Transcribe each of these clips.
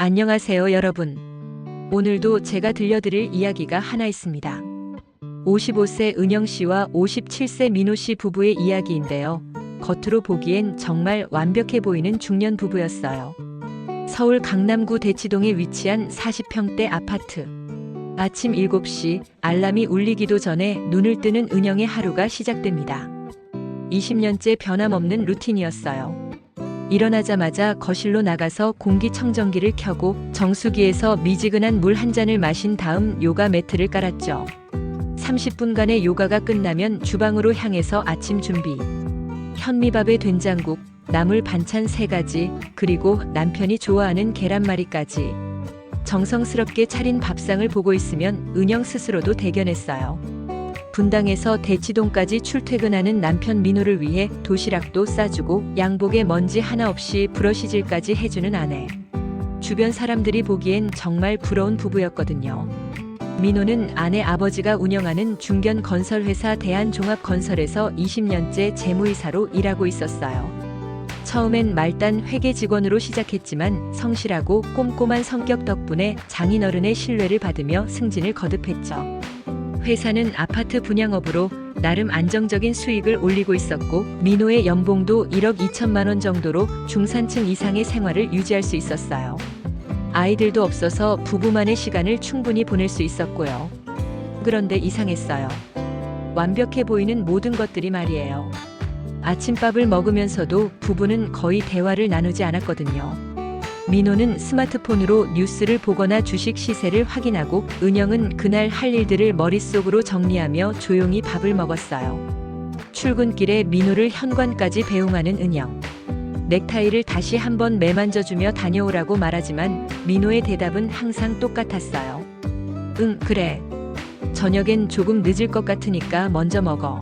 안녕하세요, 여러분. 오늘도 제가 들려드릴 이야기가 하나 있습니다. 55세 은영 씨와 57세 민호 씨 부부의 이야기인데요. 겉으로 보기엔 정말 완벽해 보이는 중년 부부였어요. 서울 강남구 대치동에 위치한 40평대 아파트. 아침 7시 알람이 울리기도 전에 눈을 뜨는 은영의 하루가 시작됩니다. 20년째 변함없는 루틴이었어요. 일어나자마자 거실로 나가서 공기청정기를 켜고 정수기에서 미지근한 물 한 잔을 마신 다음 요가 매트를 깔았죠. 30분간의 요가가 끝나면 주방으로 향해서 아침 준비. 현미밥에 된장국, 나물 반찬 3가지, 그리고 남편이 좋아하는 계란말이까지. 정성스럽게 차린 밥상을 보고 있으면 은영 스스로도 대견했어요. 분당에서 대치동까지 출퇴근하는 남편 민호를 위해 도시락도 싸주고 양복에 먼지 하나 없이 브러시질까지 해주는 아내. 주변 사람들이 보기엔 정말 부러운 부부였거든요. 민호는 아내 아버지가 운영하는 중견 건설회사 대한종합건설에서 20년째 재무이사로 일하고 있었어요. 처음엔 말단 회계 직원으로 시작했지만 성실하고 꼼꼼한 성격 덕분에 장인어른의 신뢰를 받으며 승진을 거듭했죠. 회사는 아파트 분양업으로 나름 안정적인 수익을 올리고 있었고 민호의 연봉도 1억 2천만 원 정도로 중산층 이상의 생활을 유지할 수 있었어요. 아이들도 없어서 부부만의 시간을 충분히 보낼 수 있었고요. 그런데 이상했어요. 완벽해 보이는 모든 것들이 말이에요. 아침밥을 먹으면서도 부부는 거의 대화를 나누지 않았거든요. 민호는 스마트폰으로 뉴스를 보거나 주식 시세를 확인하고 은영은 그날 할 일들을 머릿속으로 정리하며 조용히 밥을 먹었어요. 출근길에 민호를 현관까지 배웅하는 은영. 넥타이를 다시 한번 매만져주며 다녀오라고 말하지만 민호의 대답은 항상 똑같았어요. 응, 그래. 저녁엔 조금 늦을 것 같으니까 먼저 먹어.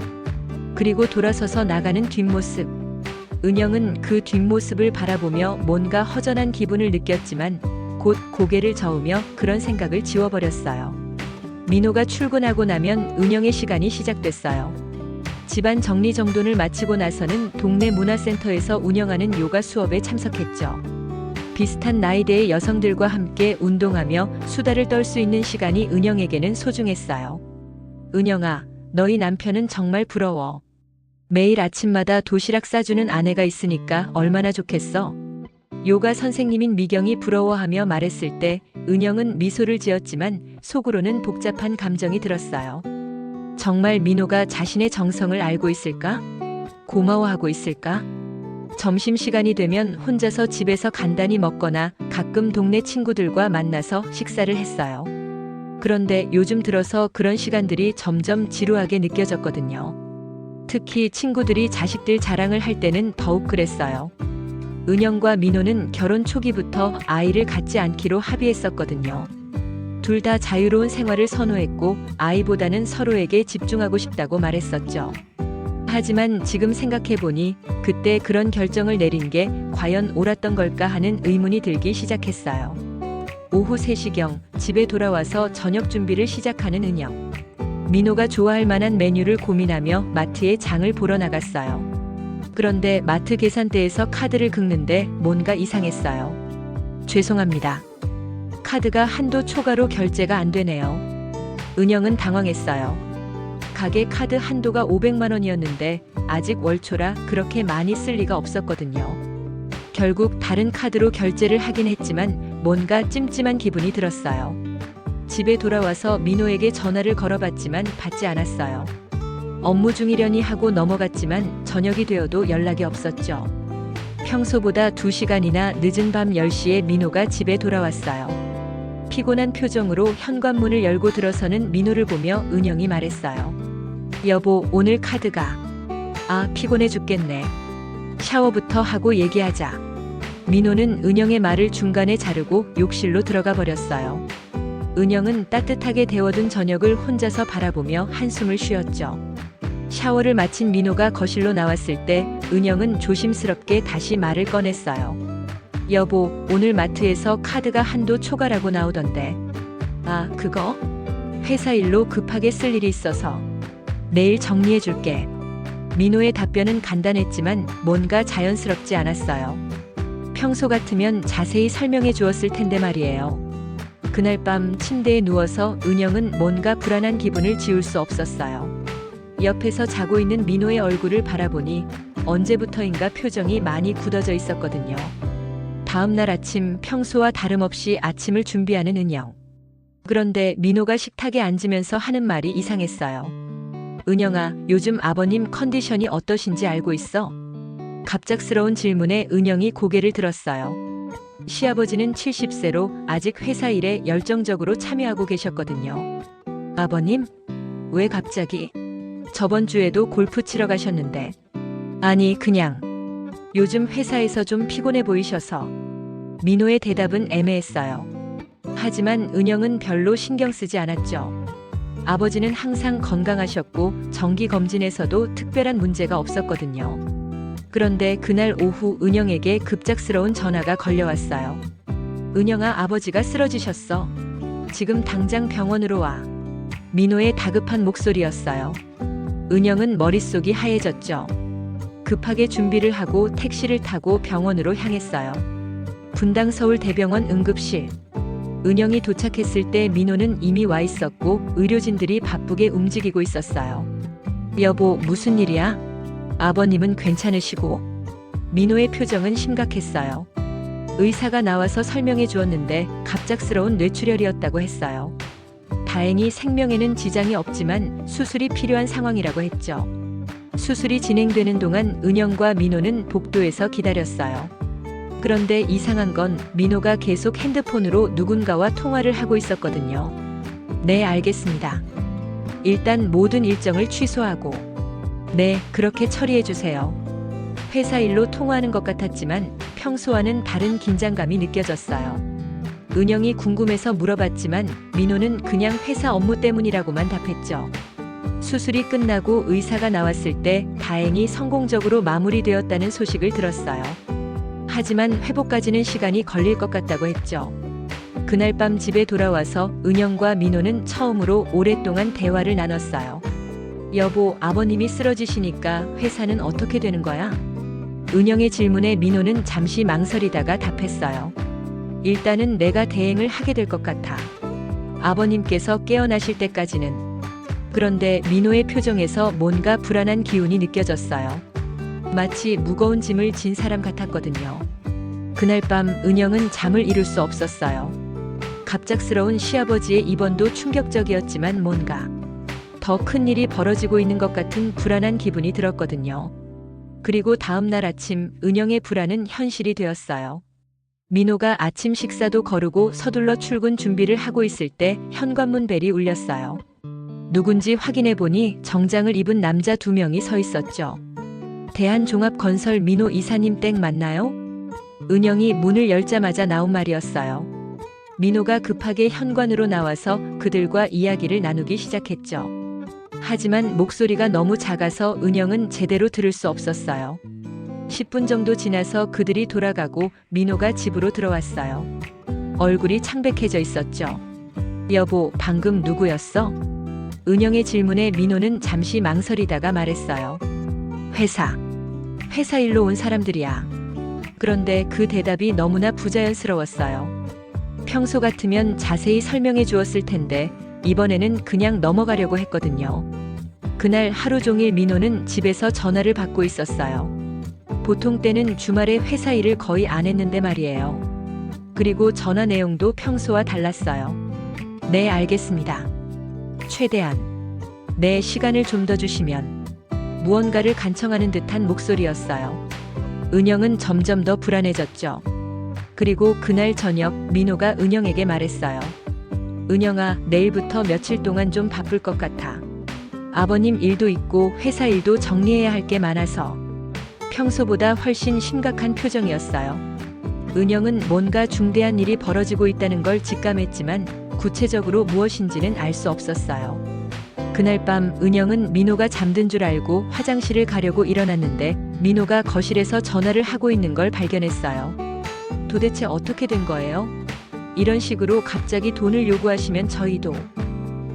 그리고 돌아서서 나가는 뒷모습. 은영은 그 뒷모습을 바라보며 뭔가 허전한 기분을 느꼈지만 곧 고개를 저으며 그런 생각을 지워버렸어요. 민호가 출근하고 나면 은영의 시간이 시작됐어요. 집안 정리정돈을 마치고 나서는 동네 문화센터에서 운영하는 요가 수업에 참석했죠. 비슷한 나이대의 여성들과 함께 운동하며 수다를 떨 수 있는 시간이 은영에게는 소중했어요. 은영아, 너희 남편은 정말 부러워. 매일 아침마다 도시락 싸주는 아내가 있으니까 얼마나 좋겠어? 요가 선생님인 미경이 부러워하며 말했을 때 은영은 미소를 지었지만 속으로는 복잡한 감정이 들었어요. 정말 민호가 자신의 정성을 알고 있을까? 고마워하고 있을까? 점심시간이 되면 혼자서 집에서 간단히 먹거나 가끔 동네 친구들과 만나서 식사를 했어요. 그런데 요즘 들어서 그런 시간들이 점점 지루하게 느껴졌거든요. 특히 친구들이 자식들 자랑을 할 때는 더욱 그랬어요. 은영과 민호는 결혼 초기부터 아이를 갖지 않기로 합의했었거든요. 둘 다 자유로운 생활을 선호했고 아이보다는 서로에게 집중하고 싶다고 말했었죠. 하지만 지금 생각해보니 그때 그런 결정을 내린 게 과연 옳았던 걸까 하는 의문이 들기 시작했어요. 오후 3시경 집에 돌아와서 저녁 준비를 시작하는 은영. 민호가 좋아할 만한 메뉴를 고민하며 마트에 장을 보러 나갔어요. 그런데 마트 계산대에서 카드를 긁는데 뭔가 이상했어요. 죄송합니다. 카드가 한도 초과로 결제가 안 되네요. 은영은 당황했어요. 가게 카드 한도가 500만 원이었는데 아직 월초라 그렇게 많이 쓸 리가 없었거든요. 결국 다른 카드로 결제를 하긴 했지만 뭔가 찜찜한 기분이 들었어요. 집에 돌아와서 민호에게 전화를 걸어봤지만 받지 않았어요. 업무 중이려니 하고 넘어갔지만 저녁이 되어도 연락이 없었죠. 평소보다 2시간이나 늦은 밤 10시에 민호가 집에 돌아왔어요. 피곤한 표정으로 현관문을 열고 들어서는 민호를 보며 은영이 말했어요. 여보, 오늘 카드가. 아, 피곤해 죽겠네. 샤워부터 하고 얘기하자. 민호는 은영의 말을 중간에 자르고 욕실로 들어가 버렸어요. 은영은 따뜻하게 데워둔 저녁을 혼자서 바라보며 한숨을 쉬었죠. 샤워를 마친 민호가 거실로 나왔을 때 은영은 조심스럽게 다시 말을 꺼냈어요. 여보, 오늘 마트에서 카드가 한도 초과라고 나오던데. 아, 그거? 회사 일로 급하게 쓸 일이 있어서. 내일 정리해줄게. 민호의 답변은 간단했지만 뭔가 자연스럽지 않았어요. 평소 같으면 자세히 설명해 주었을 텐데 말이에요. 그날 밤 침대에 누워서 은영은 뭔가 불안한 기분을 지울 수 없었어요. 옆에서 자고 있는 민호의 얼굴을 바라보니 언제부터인가 표정이 많이 굳어져 있었거든요. 다음 날 아침 평소와 다름없이 아침을 준비하는 은영. 그런데 민호가 식탁에 앉으면서 하는 말이 이상했어요. 은영아, 요즘 아버님 컨디션이 어떠신지 알고 있어? 갑작스러운 질문에 은영이 고개를 들었어요. 시아버지는 70세로 아직 회사 일에 열정적으로 참여하고 계셨거든요. 아버님? 왜 갑자기? 저번 주에도 골프 치러 가셨는데. 아니, 그냥. 요즘 회사에서 좀 피곤해 보이셔서. 민호의 대답은 애매했어요. 하지만 은영은 별로 신경 쓰지 않았죠. 아버지는 항상 건강하셨고 정기검진에서도 특별한 문제가 없었거든요. 그런데 그날 오후 은영에게 급작스러운 전화가 걸려왔어요. 은영아, 아버지가 쓰러지셨어. 지금 당장 병원으로 와. 민호의 다급한 목소리였어요. 은영은 머릿속이 하얘졌죠. 급하게 준비를 하고 택시를 타고 병원으로 향했어요. 분당 서울대병원 응급실. 은영이 도착했을 때 민호는 이미 와 있었고 의료진들이 바쁘게 움직이고 있었어요. 여보, 무슨 일이야? 아버님은 괜찮으시고. 민호의 표정은 심각했어요. 의사가 나와서 설명해 주었는데 갑작스러운 뇌출혈이었다고 했어요. 다행히 생명에는 지장이 없지만 수술이 필요한 상황이라고 했죠. 수술이 진행되는 동안 은영과 민호는 복도에서 기다렸어요. 그런데 이상한 건 민호가 계속 핸드폰으로 누군가와 통화를 하고 있었거든요. 네, 알겠습니다. 일단 모든 일정을 취소하고. 네, 그렇게 처리해 주세요. 회사 일로 통화하는 것 같았지만 평소와는 다른 긴장감이 느껴졌어요. 은영이 궁금해서 물어봤지만 민호는 그냥 회사 업무 때문이라고만 답했죠. 수술이 끝나고 의사가 나왔을 때 다행히 성공적으로 마무리되었다는 소식을 들었어요. 하지만 회복까지는 시간이 걸릴 것 같다고 했죠. 그날 밤 집에 돌아와서 은영과 민호는 처음으로 오랫동안 대화를 나눴어요. 여보, 아버님이 쓰러지시니까 회사는 어떻게 되는 거야? 은영의 질문에 민호는 잠시 망설이다가 답했어요. 일단은 내가 대행을 하게 될 것 같아. 아버님께서 깨어나실 때까지는. 그런데 민호의 표정에서 뭔가 불안한 기운이 느껴졌어요. 마치 무거운 짐을 진 사람 같았거든요. 그날 밤 은영은 잠을 이룰 수 없었어요. 갑작스러운 시아버지의 입원도 충격적이었지만 뭔가 더 큰 일이 벌어지고 있는 것 같은 불안한 기분이 들었거든요. 그리고 다음 날 아침 은영의 불안은 현실이 되었어요. 민호가 아침 식사도 거르고 서둘러 출근 준비를 하고 있을 때 현관문 벨이 울렸어요. 누군지 확인해 보니 정장을 입은 남자 2명이 서 있었죠. 대한종합건설 민호 이사님 땡 맞나요? 은영이 문을 열자마자 나온 말이었어요. 민호가 급하게 현관으로 나와서 그들과 이야기를 나누기 시작했죠. 하지만 목소리가 너무 작아서 은영은 제대로 들을 수 없었어요. 10분 정도 지나서 그들이 돌아가고 민호가 집으로 들어왔어요. 얼굴이 창백해져 있었죠. 여보, 방금 누구였어? 은영의 질문에 민호는 잠시 망설이다가 말했어요. 회사 일로 온 사람들이야. 그런데 그 대답이 너무나 부자연스러웠어요. 평소 같으면 자세히 설명해 주었을 텐데 이번에는 그냥 넘어가려고 했거든요. 그날 하루 종일 민호는 집에서 전화를 받고 있었어요. 보통 때는 주말에 회사 일을 거의 안 했는데 말이에요. 그리고 전화 내용도 평소와 달랐어요. 네, 알겠습니다. 최대한. 네, 시간을 좀 더 주시면. 무언가를 간청하는 듯한 목소리였어요. 은영은 점점 더 불안해졌죠. 그리고 그날 저녁 민호가 은영에게 말했어요. 은영아, 내일부터 며칠 동안 좀 바쁠 것 같아. 아버님 일도 있고 회사 일도 정리해야 할 게 많아서. 평소보다 훨씬 심각한 표정이었어요. 은영은 뭔가 중대한 일이 벌어지고 있다는 걸 직감했지만 구체적으로 무엇인지는 알 수 없었어요. 그날 밤 은영은 민호가 잠든 줄 알고 화장실을 가려고 일어났는데 민호가 거실에서 전화를 하고 있는 걸 발견했어요. 도대체 어떻게 된 거예요? 이런 식으로 갑자기 돈을 요구하시면 저희도.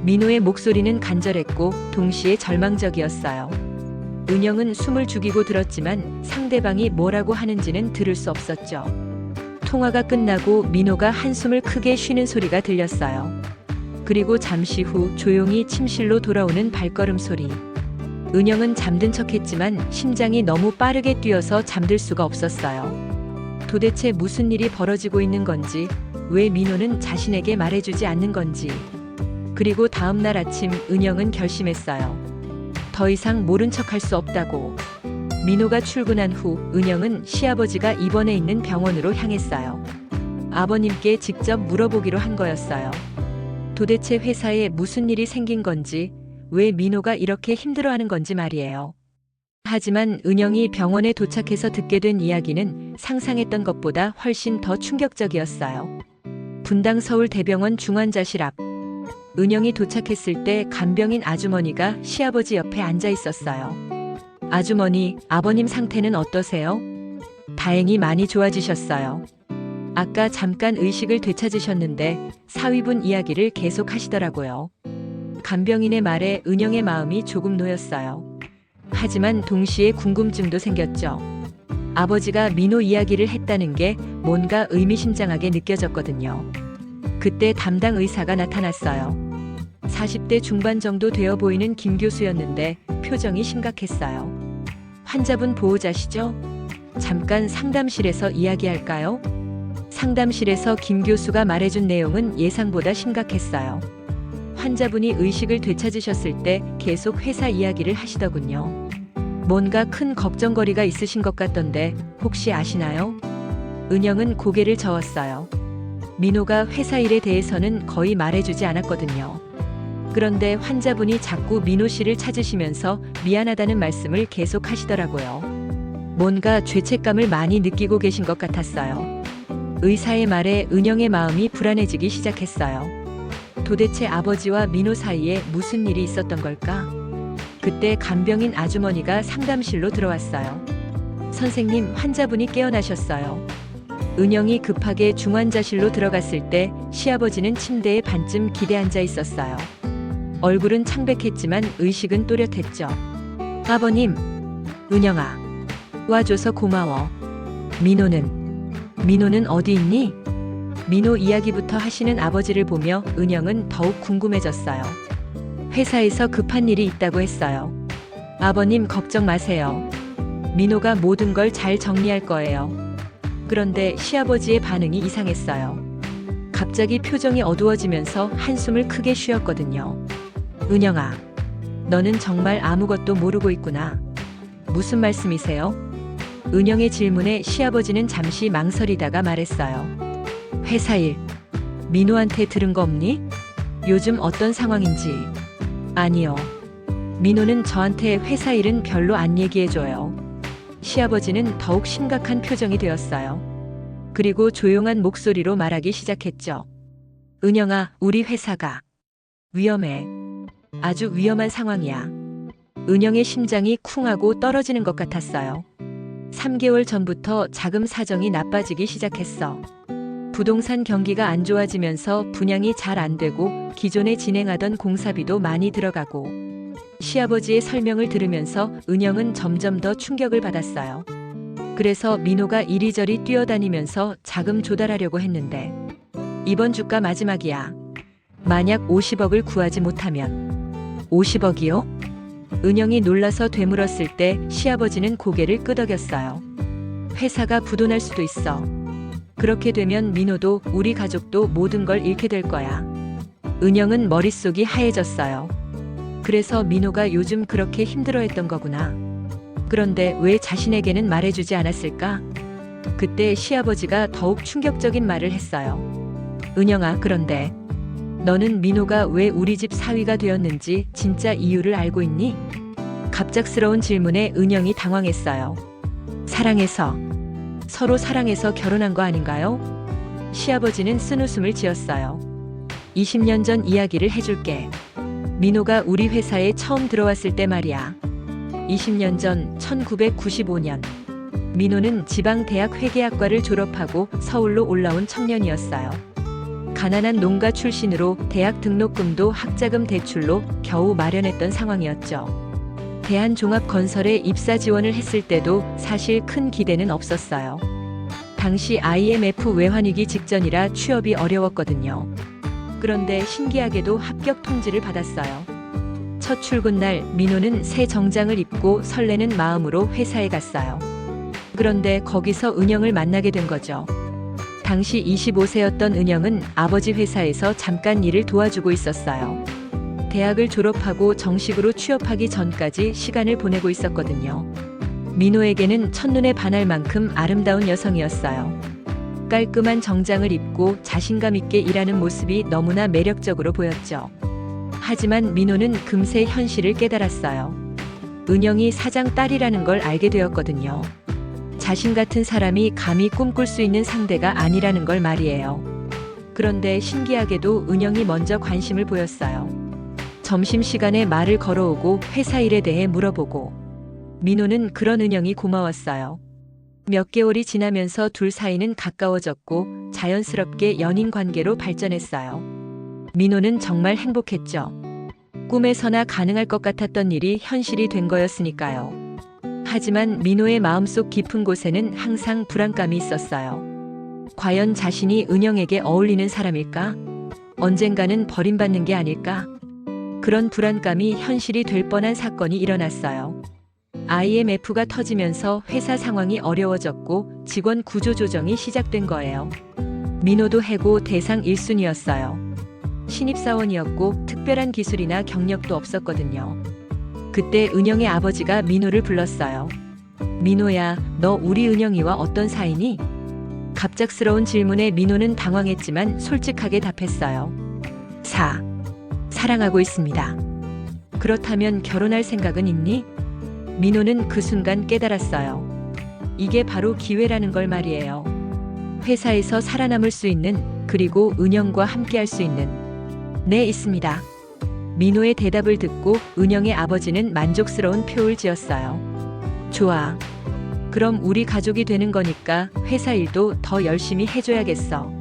민호의 목소리는 간절했고 동시에 절망적이었어요. 은영은 숨을 죽이고 들었지만 상대방이 뭐라고 하는지는 들을 수 없었죠. 통화가 끝나고 민호가 한숨을 크게 쉬는 소리가 들렸어요. 그리고 잠시 후 조용히 침실로 돌아오는 발걸음 소리. 은영은 잠든 척했지만 심장이 너무 빠르게 뛰어서 잠들 수가 없었어요. 도대체 무슨 일이 벌어지고 있는 건지, 왜 민호는 자신에게 말해주지 않는 건지. 그리고 다음 날 아침 은영은 결심했어요. 더 이상 모른 척할 수 없다고. 민호가 출근한 후 은영은 시아버지가 입원해 있는 병원으로 향했어요. 아버님께 직접 물어보기로 한 거였어요. 도대체 회사에 무슨 일이 생긴 건지, 왜 민호가 이렇게 힘들어하는 건지 말이에요. 하지만 은영이 병원에 도착해서 듣게 된 이야기는 상상했던 것보다 훨씬 더 충격적이었어요. 분당 서울대병원 중환자실 앞. 은영이 도착했을 때 간병인 아주머니가 시아버지 옆에 앉아 있었어요. 아주머니, 아버님 상태는 어떠세요? 다행히 많이 좋아지셨어요. 아까 잠깐 의식을 되찾으셨는데 사위분 이야기를 계속 하시더라고요. 간병인의 말에 은영의 마음이 조금 놓였어요. 하지만 동시에 궁금증도 생겼죠. 아버지가 민호 이야기를 했다는 게 뭔가 의미심장하게 느껴졌거든요. 그때 담당 의사가 나타났어요. 40대 중반 정도 되어 보이는 김 교수였는데 표정이 심각했어요. 환자분 보호자시죠? 잠깐 상담실에서 이야기할까요? 상담실에서 김 교수가 말해준 내용은 예상보다 심각했어요. 환자분이 의식을 되찾으셨을 때 계속 회사 이야기를 하시더군요. 뭔가 큰 걱정거리가 있으신 것 같던데 혹시 아시나요? 은영은 고개를 저었어요. 민호가 회사 일에 대해서는 거의 말해주지 않았거든요. 그런데 환자분이 자꾸 민호 씨를 찾으시면서 미안하다는 말씀을 계속 하시더라고요. 뭔가 죄책감을 많이 느끼고 계신 것 같았어요. 의사의 말에 은영의 마음이 불안해지기 시작했어요. 도대체 아버지와 민호 사이에 무슨 일이 있었던 걸까? 그때 간병인 아주머니가 상담실로 들어왔어요. 선생님, 환자분이 깨어나셨어요. 은영이 급하게 중환자실로 들어갔을 때 시아버지는 침대에 반쯤 기대앉아 있었어요. 얼굴은 창백했지만 의식은 또렷했죠. 아버님, 은영아, 와줘서 고마워. 민호는 어디 있니? 민호 이야기부터 하시는 아버지를 보며 은영은 더욱 궁금해졌어요. 회사에서 급한 일이 있다고 했어요. 아버님 걱정 마세요. 민호가 모든 걸 잘 정리할 거예요. 그런데 시아버지의 반응이 이상했어요. 갑자기 표정이 어두워지면서 한숨을 크게 쉬었거든요. 은영아, 너는 정말 아무것도 모르고 있구나. 무슨 말씀이세요? 은영의 질문에 시아버지는 잠시 망설이다가 말했어요. 회사 일, 민호한테 들은 거 없니? 요즘 어떤 상황인지. 아니요. 민호는 저한테 회사 일은 별로 안 얘기해줘요. 시아버지는 더욱 심각한 표정이 되었어요. 그리고 조용한 목소리로 말하기 시작했죠. 은영아, 우리 회사가 위험해. 아주 위험한 상황이야. 은영의 심장이 쿵하고 떨어지는 것 같았어요. 3개월 전부터 자금 사정이 나빠지기 시작했어. 부동산 경기가 안 좋아지면서 분양이 잘 안 되고 기존에 진행하던 공사비도 많이 들어가고. 시아버지의 설명을 들으면서 은영은 점점 더 충격을 받았어요. 그래서 민호가 이리저리 뛰어다니면서 자금 조달하려고 했는데 이번 주가 마지막이야. 만약 50억을 구하지 못하면. 50억이요? 은영이 놀라서 되물었을 때 시아버지는 고개를 끄덕였어요. 회사가 부도날 수도 있어. 그렇게 되면 민호도 우리 가족도 모든 걸 잃게 될 거야. 은영은 머릿속이 하얘졌어요. 그래서 민호가 요즘 그렇게 힘들어했던 거구나. 그런데 왜 자신에게는 말해주지 않았을까? 그때 시아버지가 더욱 충격적인 말을 했어요. 은영아, 그런데 너는 민호가 왜 우리 집 사위가 되었는지 진짜 이유를 알고 있니? 갑작스러운 질문에 은영이 당황했어요. 사랑해서. 서로 사랑해서 결혼한 거 아닌가요? 시아버지는 쓴웃음을 지었어요. 20년 전 이야기를 해줄게. 민호가 우리 회사에 처음 들어왔을 때 말이야. 20년 전 1995년. 민호는 지방대학 회계학과를 졸업하고 서울로 올라온 청년이었어요. 가난한 농가 출신으로 대학 등록금도 학자금 대출로 겨우 마련했던 상황이었죠. 대한종합건설에 입사 지원을 했을 때도 사실 큰 기대는 없었어요. 당시 IMF 외환위기 직전이라 취업이 어려웠거든요. 그런데 신기하게도 합격 통지를 받았어요. 첫 출근 날 민호는 새 정장을 입고 설레는 마음으로 회사에 갔어요. 그런데 거기서 은영을 만나게 된 거죠. 당시 25세였던 은영은 아버지 회사에서 잠깐 일을 도와주고 있었어요. 대학을 졸업하고 정식으로 취업하기 전까지 시간을 보내고 있었거든요. 민호에게는 첫눈에 반할 만큼 아름다운 여성이었어요. 깔끔한 정장을 입고 자신감 있게 일하는 모습이 너무나 매력적으로 보였죠. 하지만 민호는 금세 현실을 깨달았어요. 은영이 사장 딸이라는 걸 알게 되었거든요. 자신 같은 사람이 감히 꿈꿀 수 있는 상대가 아니라는 걸 말이에요. 그런데 신기하게도 은영이 먼저 관심을 보였어요. 점심시간에 말을 걸어오고 회사 일에 대해 물어보고 민호는 그런 은영이 고마웠어요. 몇 개월이 지나면서 둘 사이는 가까워졌고 자연스럽게 연인 관계로 발전했어요. 민호는 정말 행복했죠. 꿈에서나 가능할 것 같았던 일이 현실이 된 거였으니까요. 하지만 민호의 마음속 깊은 곳에는 항상 불안감이 있었어요. 과연 자신이 은영에게 어울리는 사람일까? 언젠가는 버림받는 게 아닐까? 그런 불안감이 현실이 될 뻔한 사건이 일어났어요. IMF가 터지면서 회사 상황이 어려워졌고 직원 구조조정이 시작된 거예요. 민호도 해고 대상 1순위였어요. 신입사원이었고 특별한 기술이나 경력도 없었거든요. 그때 은영의 아버지가 민호를 불렀어요. 민호야, 너 우리 은영이와 어떤 사이니? 갑작스러운 질문에 민호는 당황했지만 솔직하게 답했어요. 사랑하고 있습니다. 그렇다면 결혼할 생각은 있니? 민호는 그 순간 깨달았어요. 이게 바로 기회라는 걸 말이에요. 회사에서 살아남을 수 있는, 그리고 은영과 함께할 수 있는. 네, 있습니다. 민호의 대답을 듣고 은영의 아버지는 만족스러운 표를 지었어요. 좋아. 그럼 우리 가족이 되는 거니까 회사 일도 더 열심히 해줘야겠어.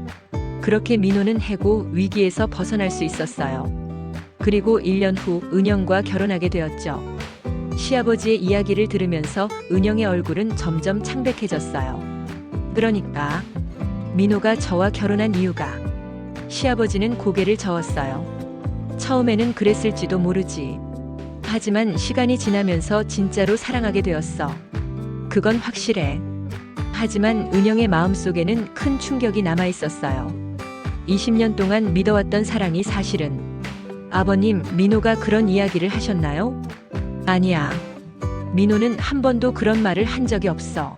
그렇게 민호는 해고 위기에서 벗어날 수 있었어요. 그리고 1년 후 은영과 결혼하게 되었죠. 시아버지의 이야기를 들으면서 은영의 얼굴은 점점 창백해졌어요. 그러니까 민호가 저와 결혼한 이유가. 시아버지는 고개를 저었어요. 처음에는 그랬을지도 모르지. 하지만 시간이 지나면서 진짜로 사랑하게 되었어. 그건 확실해. 하지만 은영의 마음속에는 큰 충격이 남아 있었어요. 20년 동안 믿어왔던 사랑이 사실은. 아버님, 민호가 그런 이야기를 하셨나요? 아니야. 민호는 한 번도 그런 말을 한 적이 없어.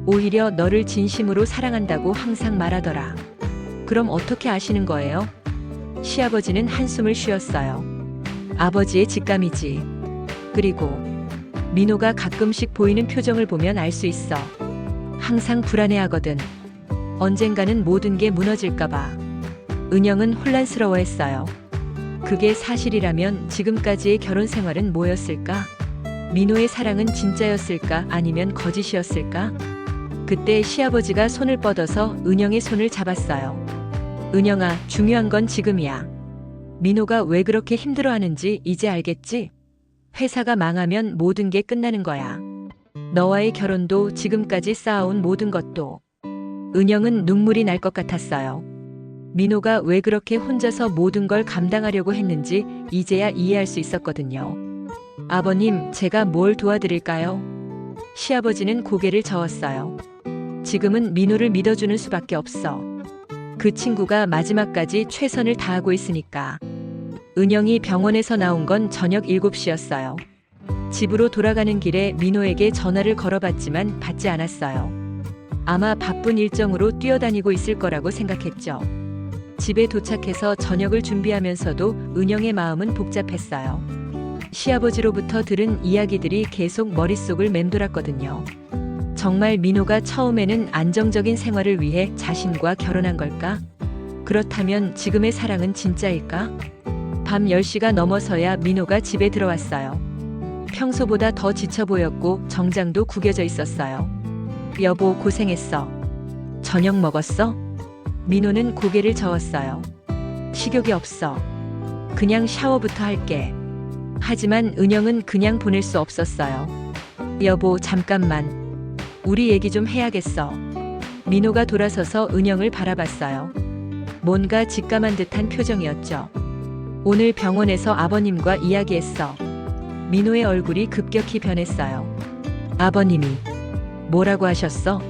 오히려 너를 진심으로 사랑한다고 항상 말하더라. 그럼 어떻게 아시는 거예요? 시아버지는 한숨을 쉬었어요. 아버지의 직감이지. 그리고 민호가 가끔씩 보이는 표정을 보면 알 수 있어. 항상 불안해하거든. 언젠가는 모든 게 무너질까봐. 은영은 혼란스러워했어요. 그게 사실이라면 지금까지의 결혼 생활은 뭐였을까? 민호의 사랑은 진짜였을까? 아니면 거짓이었을까? 그때 시아버지가 손을 뻗어서 은영의 손을 잡았어요. 은영아, 중요한 건 지금이야. 민호가 왜 그렇게 힘들어하는지 이제 알겠지? 회사가 망하면 모든 게 끝나는 거야. 너와의 결혼도 지금까지 쌓아온 모든 것도. 은영은 눈물이 날 것 같았어요. 민호가 왜 그렇게 혼자서 모든 걸 감당하려고 했는지 이제야 이해할 수 있었거든요. 아버님, 제가 뭘 도와드릴까요? 시아버지는 고개를 저었어요. 지금은 민호를 믿어주는 수밖에 없어. 그 친구가 마지막까지 최선을 다하고 있으니까. 은영이 병원에서 나온 건 저녁 7시였어요. 집으로 돌아가는 길에 민호에게 전화를 걸어봤지만 받지 않았어요. 아마 바쁜 일정으로 뛰어다니고 있을 거라고 생각했죠. 집에 도착해서 저녁을 준비하면서도 은영의 마음은 복잡했어요. 시아버지로부터 들은 이야기들이 계속 머릿속을 맴돌았거든요. 정말 민호가 처음에는 안정적인 생활을 위해 자신과 결혼한 걸까? 그렇다면 지금의 사랑은 진짜일까? 밤 10시가 넘어서야 민호가 집에 들어왔어요. 평소보다 더 지쳐 보였고 정장도 구겨져 있었어요. 여보, 고생했어. 저녁 먹었어? 민호는 고개를 저었어요. 식욕이 없어. 그냥 샤워부터 할게. 하지만 은영은 그냥 보낼 수 없었어요. 여보, 잠깐만. 우리 얘기 좀 해야겠어. 민호가 돌아서서 은영을 바라봤어요. 뭔가 직감한 듯한 표정이었죠. 오늘 병원에서 아버님과 이야기했어. 민호의 얼굴이 급격히 변했어요. 아버님이 뭐라고 하셨어?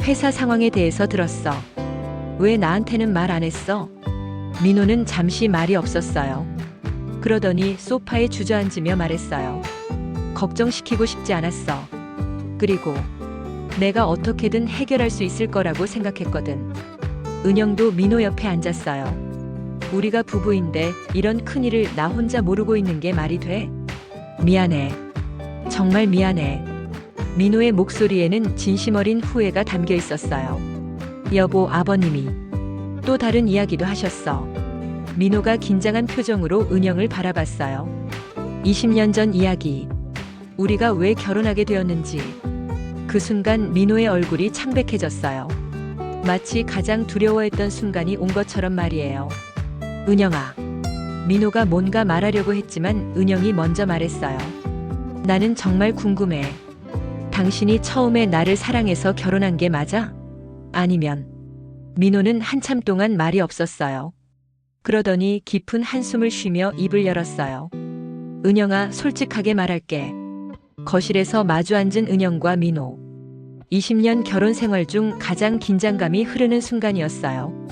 회사 상황에 대해서 들었어. 왜 나한테는 말 안 했어? 민호는 잠시 말이 없었어요. 그러더니 소파에 주저앉으며 말했어요. 걱정시키고 싶지 않았어. 그리고 내가 어떻게든 해결할 수 있을 거라고 생각했거든. 은영도 민호 옆에 앉았어요. 우리가 부부인데 이런 큰일을 나 혼자 모르고 있는 게 말이 돼? 미안해. 정말 미안해. 민호의 목소리에는 진심 어린 후회가 담겨 있었어요. 여보, 아버님이 또 다른 이야기도 하셨어. 민호가 긴장한 표정으로 은영을 바라봤어요. 20년 전 이야기. 우리가 왜 결혼하게 되었는지. 그 순간 민호의 얼굴이 창백해졌어요. 마치 가장 두려워했던 순간이 온 것처럼 말이에요. 은영아. 민호가 뭔가 말하려고 했지만 은영이 먼저 말했어요. 나는 정말 궁금해. 당신이 처음에 나를 사랑해서 결혼한 게 맞아? 아니면? 민호는 한참 동안 말이 없었어요. 그러더니 깊은 한숨을 쉬며 입을 열었어요. 은영아, 솔직하게 말할게. 거실에서 마주 앉은 은영과 민호. 20년 결혼 생활 중 가장 긴장감이 흐르는 순간이었어요.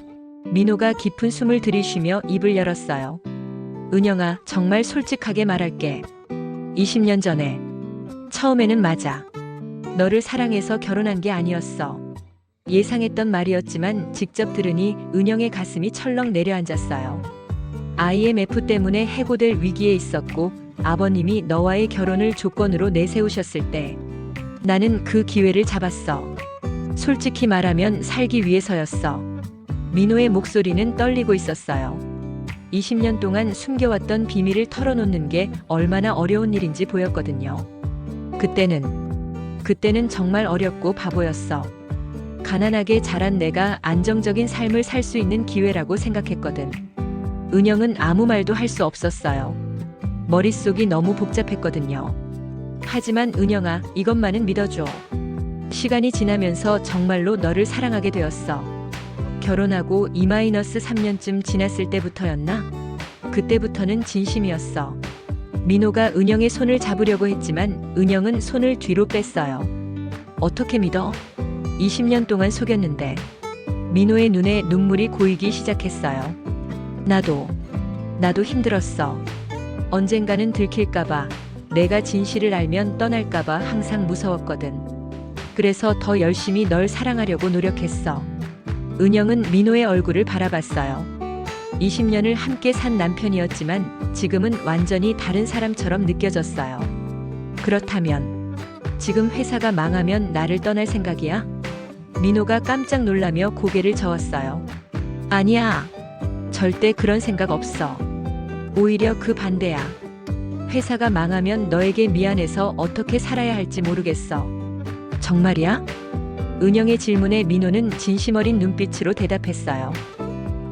민호가 깊은 숨을 들이쉬며 입을 열었어요. 은영아, 정말 솔직하게 말할게. 20년 전에 처음에는 맞아. 너를 사랑해서 결혼한 게 아니었어. 예상했던 말이었지만 직접 들으니 은영의 가슴이 철렁 내려앉았어요. IMF 때문에 해고될 위기에 있었고 아버님이 너와의 결혼을 조건으로 내세우셨을 때 나는 그 기회를 잡았어. 솔직히 말하면 살기 위해서였어. 민호의 목소리는 떨리고 있었어요. 20년 동안 숨겨왔던 비밀을 털어놓는 게 얼마나 어려운 일인지 보였거든요. 그때는 정말 어렵고 바보였어. 가난하게 자란 내가 안정적인 삶을 살 수 있는 기회라고 생각했거든. 은영은 아무 말도 할 수 없었어요. 머릿속이 너무 복잡했거든요. 하지만 은영아, 이것만은 믿어줘. 시간이 지나면서 정말로 너를 사랑하게 되었어. 결혼하고 2-3년쯤 지났을 때부터였나? 그때부터는 진심이었어. 민호가 은영의 손을 잡으려고 했지만 은영은 손을 뒤로 뺐어요. 어떻게 믿어? 20년 동안 속였는데. 민호의 눈에 눈물이 고이기 시작했어요. 나도 힘들었어. 언젠가는 들킬까봐, 내가 진실을 알면 떠날까봐 항상 무서웠거든. 그래서 더 열심히 널 사랑하려고 노력했어. 은영은 민호의 얼굴을 바라봤어요. 20년을 함께 산 남편이었지만 지금은 완전히 다른 사람처럼 느껴졌어요. 그렇다면 지금 회사가 망하면 나를 떠날 생각이야? 민호가 깜짝 놀라며 고개를 저었어요. 아니야. 절대 그런 생각 없어. 오히려 그 반대야. 회사가 망하면 너에게 미안해서 어떻게 살아야 할지 모르겠어. 정말이야? 은영의 질문에 민호는 진심 어린 눈빛으로 대답했어요.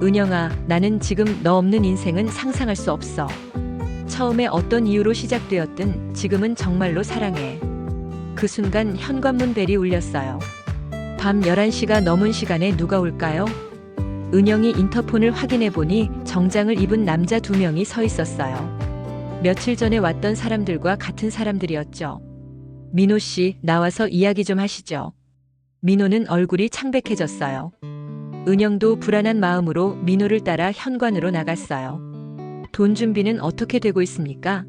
은영아, 나는 지금 너 없는 인생은 상상할 수 없어. 처음에 어떤 이유로 시작되었든 지금은 정말로 사랑해. 그 순간 현관문 벨이 울렸어요. 밤 11시가 넘은 시간에 누가 올까요? 은영이 인터폰을 확인해 보니 정장을 입은 남자 2명이 서 있었어요. 며칠 전에 왔던 사람들과 같은 사람들이었죠. 민호 씨, 나와서 이야기 좀 하시죠. 민호는 얼굴이 창백해졌어요. 은영도 불안한 마음으로 민호를 따라 현관으로 나갔어요. 돈 준비는 어떻게 되고 있습니까?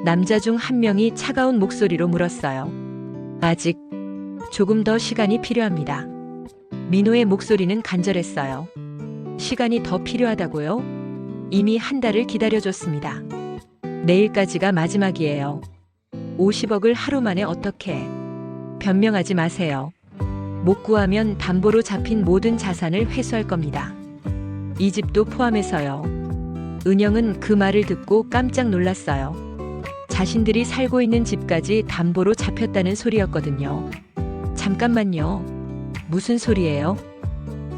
남자 중 한 명이 차가운 목소리로 물었어요. 아직 조금 더 시간이 필요합니다. 민호의 목소리는 간절했어요. 시간이 더 필요하다고요? 이미 한 달을 기다려줬습니다. 내일까지가 마지막이에요. 50억을 하루 만에 어떻게? 변명하지 마세요. 못 구하면 담보로 잡힌 모든 자산을 회수할 겁니다. 이 집도 포함해서요. 은영은 그 말을 듣고 깜짝 놀랐어요. 자신들이 살고 있는 집까지 담보로 잡혔다는 소리였거든요. 잠깐만요. 무슨 소리예요?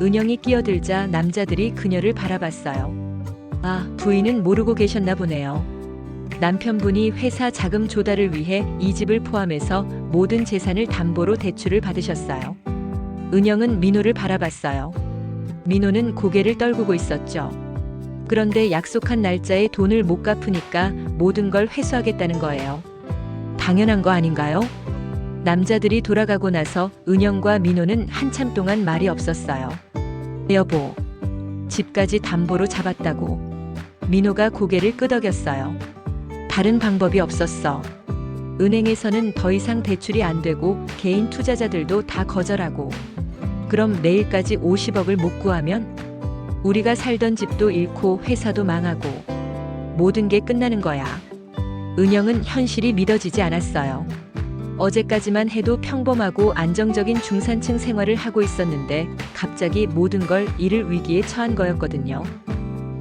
은영이 끼어들자 남자들이 그녀를 바라봤어요. 아, 부인은 모르고 계셨나 보네요. 남편분이 회사 자금 조달을 위해 이 집을 포함해서 모든 재산을 담보로 대출을 받으셨어요. 은영은 민호를 바라봤어요. 민호는 고개를 떨구고 있었죠. 그런데 약속한 날짜에 돈을 못 갚으니까 모든 걸 회수하겠다는 거예요. 당연한 거 아닌가요? 남자들이 돌아가고 나서 은영과 민호는 한참 동안 말이 없었어요. 여보, 집까지 담보로 잡았다고. 민호가 고개를 끄덕였어요. 다른 방법이 없었어. 은행에서는 더 이상 대출이 안 되고 개인 투자자들도 다 거절하고. 그럼 내일까지 50억을 못 구하면 우리가 살던 집도 잃고 회사도 망하고 모든 게 끝나는 거야. 은영은 현실이 믿어지지 않았어요. 어제까지만 해도 평범하고 안정적인 중산층 생활을 하고 있었는데 갑자기 모든 걸 잃을 위기에 처한 거였거든요.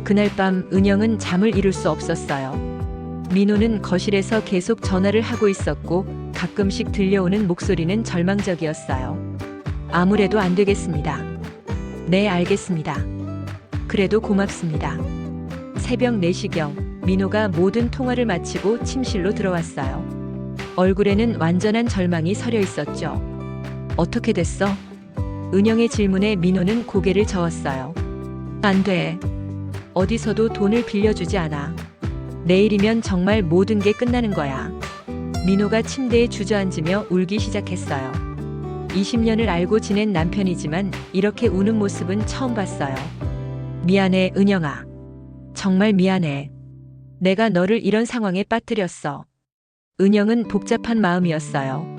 그날 밤 은영은 잠을 이룰 수 없었어요. 민호는 거실에서 계속 전화를 하고 있었고 가끔씩 들려오는 목소리는 절망적이었어요. 아무래도 안 되겠습니다. 네, 알겠습니다. 그래도 고맙습니다. 새벽 4시경 민호가 모든 통화를 마치고 침실로 들어왔어요. 얼굴에는 완전한 절망이 서려 있었죠. 어떻게 됐어? 은영의 질문에 민호는 고개를 저었어요. 안 돼. 어디서도 돈을 빌려주지 않아. 내일이면 정말 모든 게 끝나는 거야. 민호가 침대에 주저앉으며 울기 시작했어요. 20년을 알고 지낸 남편이지만 이렇게 우는 모습은 처음 봤어요. 미안해, 은영아. 정말 미안해. 내가 너를 이런 상황에 빠뜨렸어. 은영은 복잡한 마음이었어요.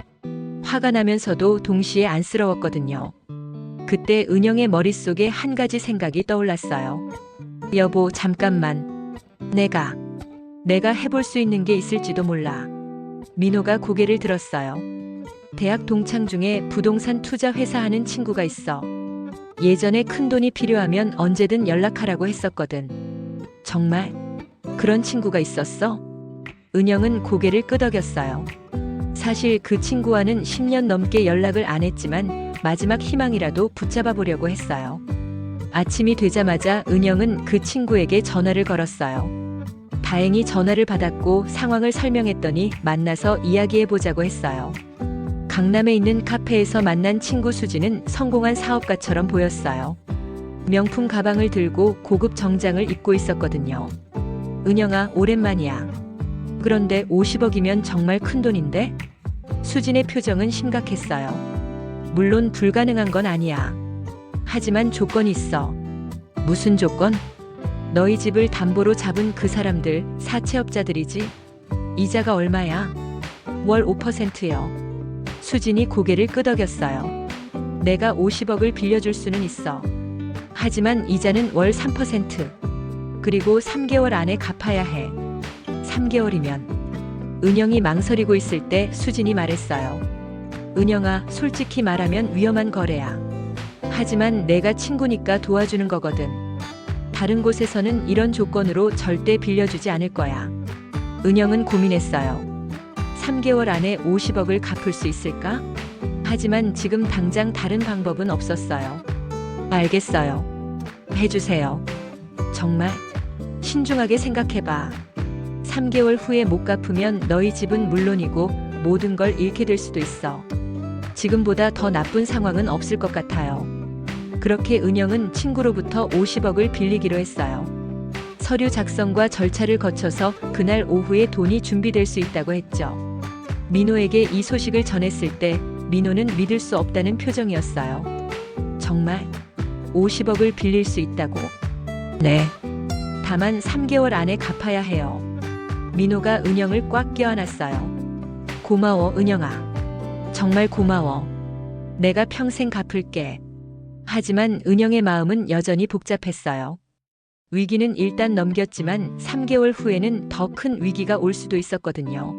화가 나면서도 동시에 안쓰러웠거든요. 그때 은영의 머릿속에 한 가지 생각이 떠올랐어요. 여보, 잠깐만. 내가 해볼 수 있는 게 있을지도 몰라. 민호가 고개를 들었어요. 대학 동창 중에 부동산 투자 회사 하는 친구가 있어. 예전에 큰 돈이 필요하면 언제든 연락하라고 했었거든. 정말? 그런 친구가 있었어? 은영은 고개를 끄덕였어요. 사실 그 친구와는 10년 넘게 연락을 안 했지만 마지막 희망이라도 붙잡아 보려고 했어요. 아침이 되자마자 은영은 그 친구에게 전화를 걸었어요. 다행히 전화를 받았고 상황을 설명했더니 만나서 이야기해보자고 했어요. 강남에 있는 카페에서 만난 친구 수지는 성공한 사업가처럼 보였어요. 명품 가방을 들고 고급 정장을 입고 있었거든요. 은영아, 오랜만이야. 그런데 50억이면 정말 큰 돈인데? 수진의 표정은 심각했어요. 물론 불가능한 건 아니야. 하지만 조건이 있어. 무슨 조건? 너희 집을 담보로 잡은 그 사람들, 사채업자들이지. 이자가 얼마야? 월 5%요. 수진이 고개를 끄덕였어요. 내가 50억을 빌려줄 수는 있어. 하지만 이자는 월 3%. 그리고 3개월 안에 갚아야 해. 3개월이면. 은영이 망설이고 있을 때 수진이 말했어요. 은영아, 솔직히 말하면 위험한 거래야. 하지만 내가 친구니까 도와주는 거거든. 다른 곳에서는 이런 조건으로 절대 빌려주지 않을 거야. 은영은 고민했어요. 3개월 안에 50억을 갚을 수 있을까? 하지만 지금 당장 다른 방법은 없었어요. 알겠어요. 해주세요. 정말? 신중하게 생각해봐. 3개월 후에 못 갚으면 너희 집은 물론이고 모든 걸 잃게 될 수도 있어. 지금보다 더 나쁜 상황은 없을 것 같아요. 그렇게 은영은 친구로부터 50억을 빌리기로 했어요. 서류 작성과 절차를 거쳐서 그날 오후에 돈이 준비될 수 있다고 했죠. 민호에게 이 소식을 전했을 때 민호는 믿을 수 없다는 표정이었어요. 정말? 50억을 빌릴 수 있다고? 네. 다만 3개월 안에 갚아야 해요. 민호가 은영을 꽉 껴안았어요. 고마워, 은영아. 정말 고마워. 내가 평생 갚을게. 하지만 은영의 마음은 여전히 복잡했어요. 위기는 일단 넘겼지만 3개월 후에는 더 큰 위기가 올 수도 있었거든요.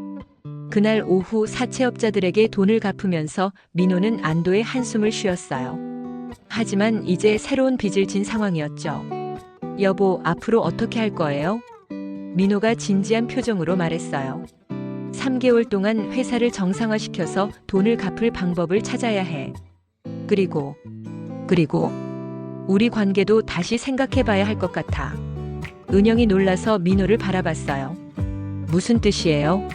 그날 오후 사채업자들에게 돈을 갚으면서 민호는 안도의 한숨을 쉬었어요. 하지만 이제 새로운 빚을 진 상황이었죠. 여보, 앞으로 어떻게 할 거예요? 민호가 진지한 표정으로 말했어요. 3개월 동안 회사를 정상화시켜서 돈을 갚을 방법을 찾아야 해. 그리고 우리 관계도 다시 생각해봐야 할 것 같아. 은영이 놀라서 민호를 바라봤어요. 무슨 뜻이에요?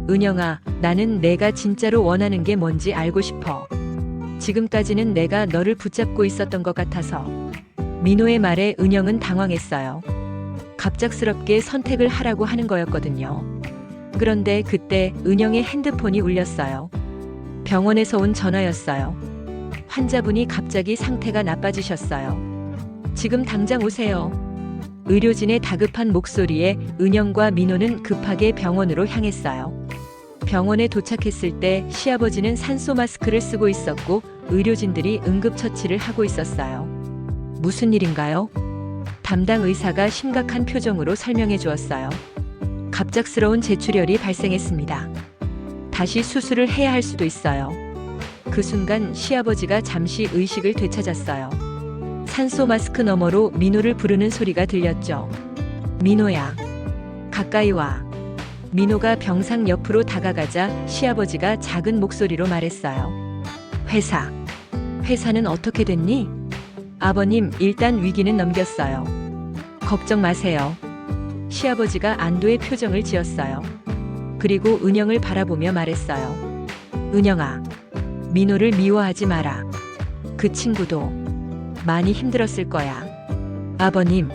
은영아, 나는 내가 진짜로 원하는 게 뭔지 알고 싶어. 지금까지는 내가 너를 붙잡고 있었던 것 같아서. 민호의 말에 은영은 당황했어요. 갑작스럽게 선택을 하라고 하는 거였거든요. 그런데 그때 은영의 핸드폰이 울렸어요. 병원에서 온 전화였어요. 환자분이 갑자기 상태가 나빠지셨어요. 지금 당장 오세요. 의료진의 다급한 목소리에 은영과 민호는 급하게 병원으로 향했어요. 병원에 도착했을 때 시아버지는 산소 마스크를 쓰고 있었고 의료진들이 응급처치를 하고 있었어요. 무슨 일인가요? 담당 의사가 심각한 표정으로 설명해 주었어요. 갑작스러운 재출혈이 발생했습니다. 다시 수술을 해야 할 수도 있어요. 그 순간 시아버지가 잠시 의식을 되찾았어요. 산소 마스크 너머로 민호를 부르는 소리가 들렸죠. 민호야, 가까이 와. 민호가 병상 옆으로 다가가자 시아버지가 작은 목소리로 말했어요. 회사는 어떻게 됐니? 아버님, 일단 위기는 넘겼어요. 걱정 마세요. 시아버지가 안도의 표정을 지었어요. 그리고 은영을 바라보며 말했어요. 은영아, 민호를 미워하지 마라. 그 친구도 많이 힘들었을 거야. 아버님.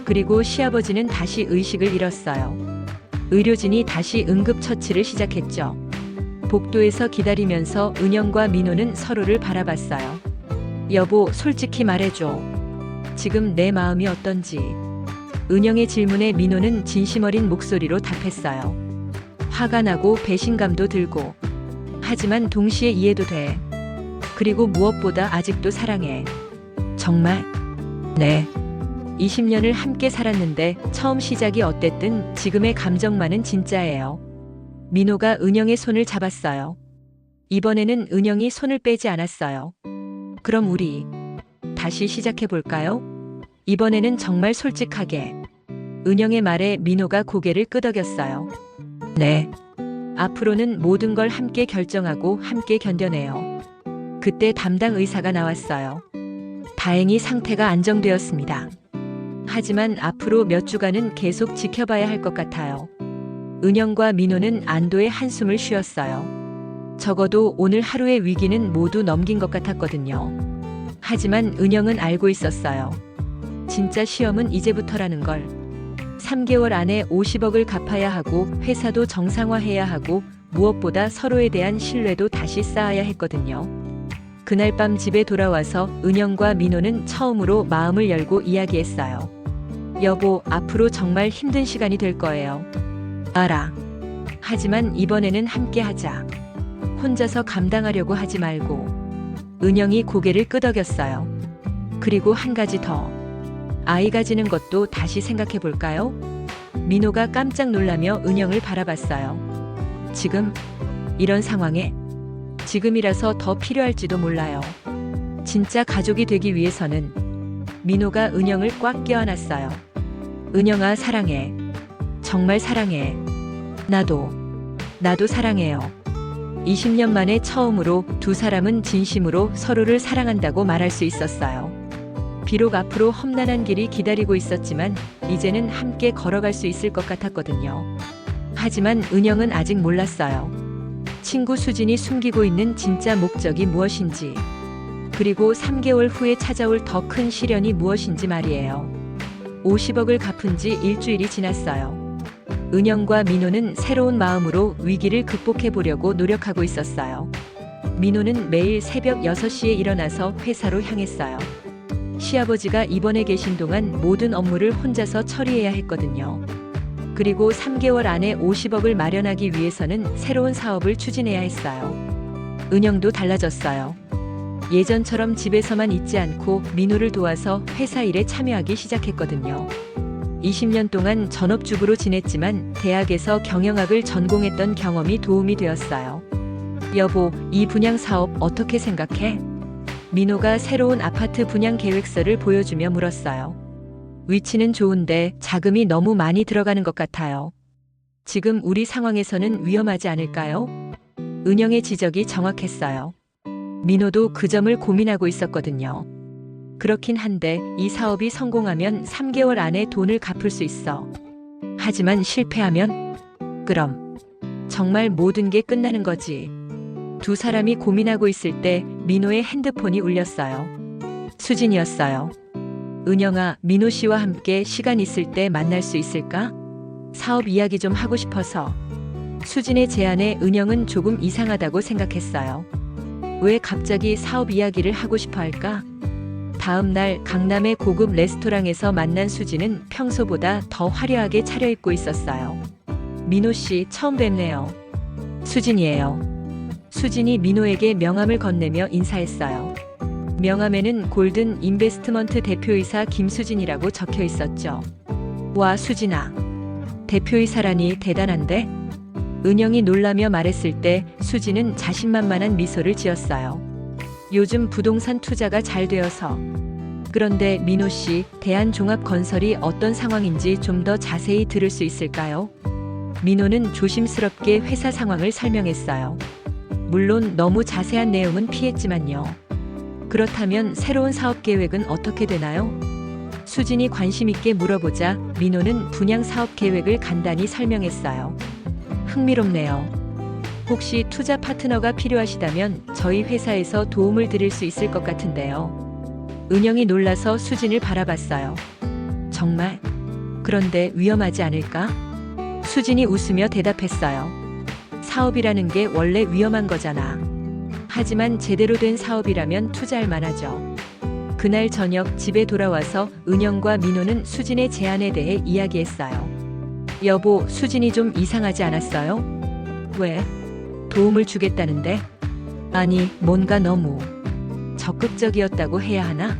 그리고 시아버지는 다시 의식을 잃었어요. 의료진이 다시 응급처치를 시작했죠. 복도에서 기다리면서 은영과 민호는 서로를 바라봤어요. 여보, 솔직히 말해줘. 지금 내 마음이 어떤지. 은영의 질문에 민호는 진심 어린 목소리로 답했어요. 화가 나고 배신감도 들고. 하지만 동시에 이해도 돼. 그리고 무엇보다 아직도 사랑해. 정말? 네. 20년을 함께 살았는데 처음 시작이 어땠든 지금의 감정만은 진짜예요. 민호가 은영의 손을 잡았어요. 이번에는 은영이 손을 빼지 않았어요. 그럼 우리 다시 시작해 볼까요? 이번에는 정말 솔직하게. 은영의 말에 민호가 고개를 끄덕였어요. 네. 앞으로는 모든 걸 함께 결정하고 함께 견뎌내요. 그때 담당 의사가 나왔어요. 다행히 상태가 안정되었습니다. 하지만 앞으로 몇 주간은 계속 지켜봐야 할 것 같아요. 은영과 민호는 안도의 한숨을 쉬었어요. 적어도 오늘 하루의 위기는 모두 넘긴 것 같았거든요. 하지만 은영은 알고 있었어요. 진짜 시험은 이제부터라는 걸. 3개월 안에 50억을 갚아야 하고 회사도 정상화해야 하고 무엇보다 서로에 대한 신뢰도 다시 쌓아야 했거든요. 그날 밤 집에 돌아와서 은영과 민호는 처음으로 마음을 열고 이야기했어요. 여보, 앞으로 정말 힘든 시간이 될 거예요. 알아. 하지만 이번에는 함께 하자. 혼자서 감당하려고 하지 말고. 은영이 고개를 끄덕였어요. 그리고 한 가지 더. 아이 가지는 것도 다시 생각해 볼까요? 민호가 깜짝 놀라며 은영을 바라봤어요. 지금? 이런 상황에? 지금이라서 더 필요할지도 몰라요. 진짜 가족이 되기 위해서는. 민호가 은영을 꽉 껴안았어요. 은영아, 사랑해. 정말 사랑해. 나도 사랑해요. 20년 만에 처음으로 두 사람은 진심으로 서로를 사랑한다고 말할 수 있었어요. 비록 앞으로 험난한 길이 기다리고 있었지만 이제는 함께 걸어갈 수 있을 것 같았거든요. 하지만 은영은 아직 몰랐어요. 친구 수진이 숨기고 있는 진짜 목적이 무엇인지, 그리고 3개월 후에 찾아올 더 큰 시련이 무엇인지 말이에요. 50억을 갚은 지 일주일이 지났어요. 은영과 민호는 새로운 마음으로 위기를 극복해 보려고 노력하고 있었어요. 민호는 매일 새벽 6시에 일어나서 회사로 향했어요. 시아버지가 입원해 계신 동안 모든 업무를 혼자서 처리해야 했거든요. 그리고 3개월 안에 50억을 마련하기 위해서는 새로운 사업을 추진해야 했어요. 은영도 달라졌어요. 예전처럼 집에서만 있지 않고 민호를 도와서 회사 일에 참여하기 시작했거든요. 20년 동안 전업주부로 지냈지만 대학에서 경영학을 전공했던 경험이 도움이 되었어요. 여보, 이 분양 사업 어떻게 생각해? 민호가 새로운 아파트 분양 계획서를 보여주며 물었어요. 위치는 좋은데 자금이 너무 많이 들어가는 것 같아요. 지금 우리 상황에서는 위험하지 않을까요? 은영의 지적이 정확했어요. 민호도 그 점을 고민하고 있었거든요. 그렇긴 한데 이 사업이 성공하면 3개월 안에 돈을 갚을 수 있어. 하지만 실패하면? 그럼 정말 모든 게 끝나는 거지. 두 사람이 고민하고 있을 때 민호의 핸드폰이 울렸어요. 수진이었어요. 은영아, 민호 씨와 함께 시간 있을 때 만날 수 있을까? 사업 이야기 좀 하고 싶어서. 수진의 제안에 은영은 조금 이상하다고 생각했어요. 왜 갑자기 사업 이야기를 하고 싶어 할까? 다음 날 강남의 고급 레스토랑에서 만난 수진은 평소보다 더 화려하게 차려입고 있었어요. 민호 씨, 처음 뵙네요. 수진이에요. 수진이 민호에게 명함을 건네며 인사했어요. 명함에는 골든 인베스트먼트 대표이사 김수진이라고 적혀 있었죠. 와, 수진아. 대표이사라니 대단한데? 은영이 놀라며 말했을 때 수진은 자신만만한 미소를 지었어요. 요즘 부동산 투자가 잘 되어서. 그런데 민호 씨, 대한종합건설이 어떤 상황인지 좀 더 자세히 들을 수 있을까요? 민호는 조심스럽게 회사 상황을 설명했어요. 물론 너무 자세한 내용은 피했지만요. 그렇다면 새로운 사업 계획은 어떻게 되나요? 수진이 관심 있게 물어보자 민호는 분양 사업 계획을 간단히 설명했어요. 흥미롭네요. 혹시 투자 파트너가 필요하시다면 저희 회사에서 도움을 드릴 수 있을 것 같은데요. 은영이 놀라서 수진을 바라봤어요. 정말? 그런데 위험하지 않을까? 수진이 웃으며 대답했어요. 사업이라는 게 원래 위험한 거잖아. 하지만 제대로 된 사업이라면 투자할 만하죠. 그날 저녁 집에 돌아와서 은영과 민호는 수진의 제안에 대해 이야기했어요. 여보, 수진이 좀 이상하지 않았어요? 왜? 도움을 주겠다는데? 아니, 뭔가 너무 적극적이었다고 해야 하나?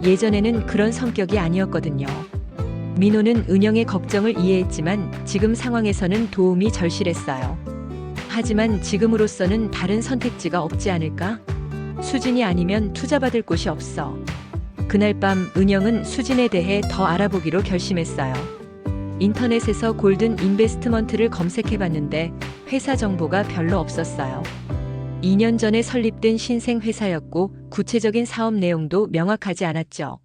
예전에는 그런 성격이 아니었거든요. 민호는 은영의 걱정을 이해했지만 지금 상황에서는 도움이 절실했어요. 하지만 지금으로서는 다른 선택지가 없지 않을까? 수진이 아니면 투자받을 곳이 없어. 그날 밤 은영은 수진에 대해 더 알아보기로 결심했어요. 인터넷에서 골든 인베스트먼트를 검색해봤는데 회사 정보가 별로 없었어요. 2년 전에 설립된 신생 회사였고 구체적인 사업 내용도 명확하지 않았죠.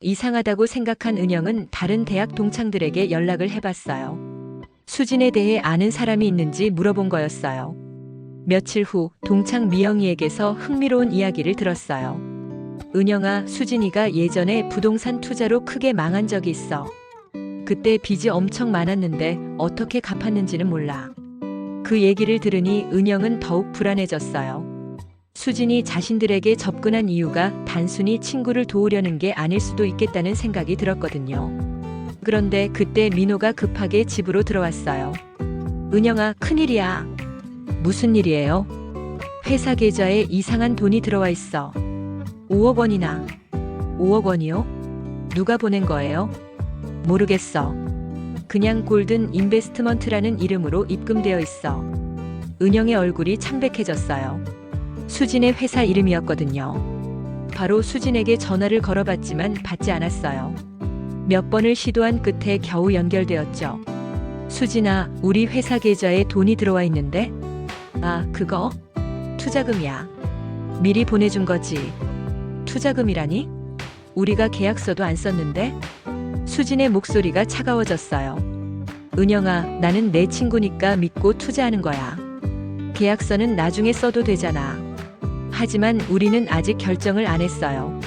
이상하다고 생각한 은영은 다른 대학 동창들에게 연락을 해봤어요. 수진에 대해 아는 사람이 있는지 물어본 거였어요. 며칠 후 동창 미영이에게서 흥미로운 이야기를 들었어요. 은영아, 수진이가 예전에 부동산 투자로 크게 망한 적이 있어. 그때 빚이 엄청 많았는데 어떻게 갚았는지는 몰라. 그 얘기를 들으니 은영은 더욱 불안해졌어요. 수진이 자신들에게 접근한 이유가 단순히 친구를 도우려는 게 아닐 수도 있겠다는 생각이 들었거든요. 그런데 그때 민호가 급하게 집으로 들어왔어요. 은영아, 큰일이야. 무슨 일이에요? 회사 계좌에 이상한 돈이 들어와 있어. 5억 원이나. 5억 원이요? 누가 보낸 거예요? 모르겠어. 그냥 골든 인베스트먼트라는 이름으로 입금되어 있어. 은영의 얼굴이 창백해졌어요. 수진의 회사 이름이었거든요. 바로 수진에게 전화를 걸어봤지만 받지 않았어요. 몇 번을 시도한 끝에 겨우 연결되었죠. 수진아, 우리 회사 계좌에 돈이 들어와 있는데? 아, 그거? 투자금이야. 미리 보내준 거지. 투자금이라니? 우리가 계약서도 안 썼는데? 수진의 목소리가 차가워졌어요. 은영아, 나는 내 친구니까 믿고 투자하는 거야. 계약서는 나중에 써도 되잖아. 하지만 우리는 아직 결정을 안 했어요.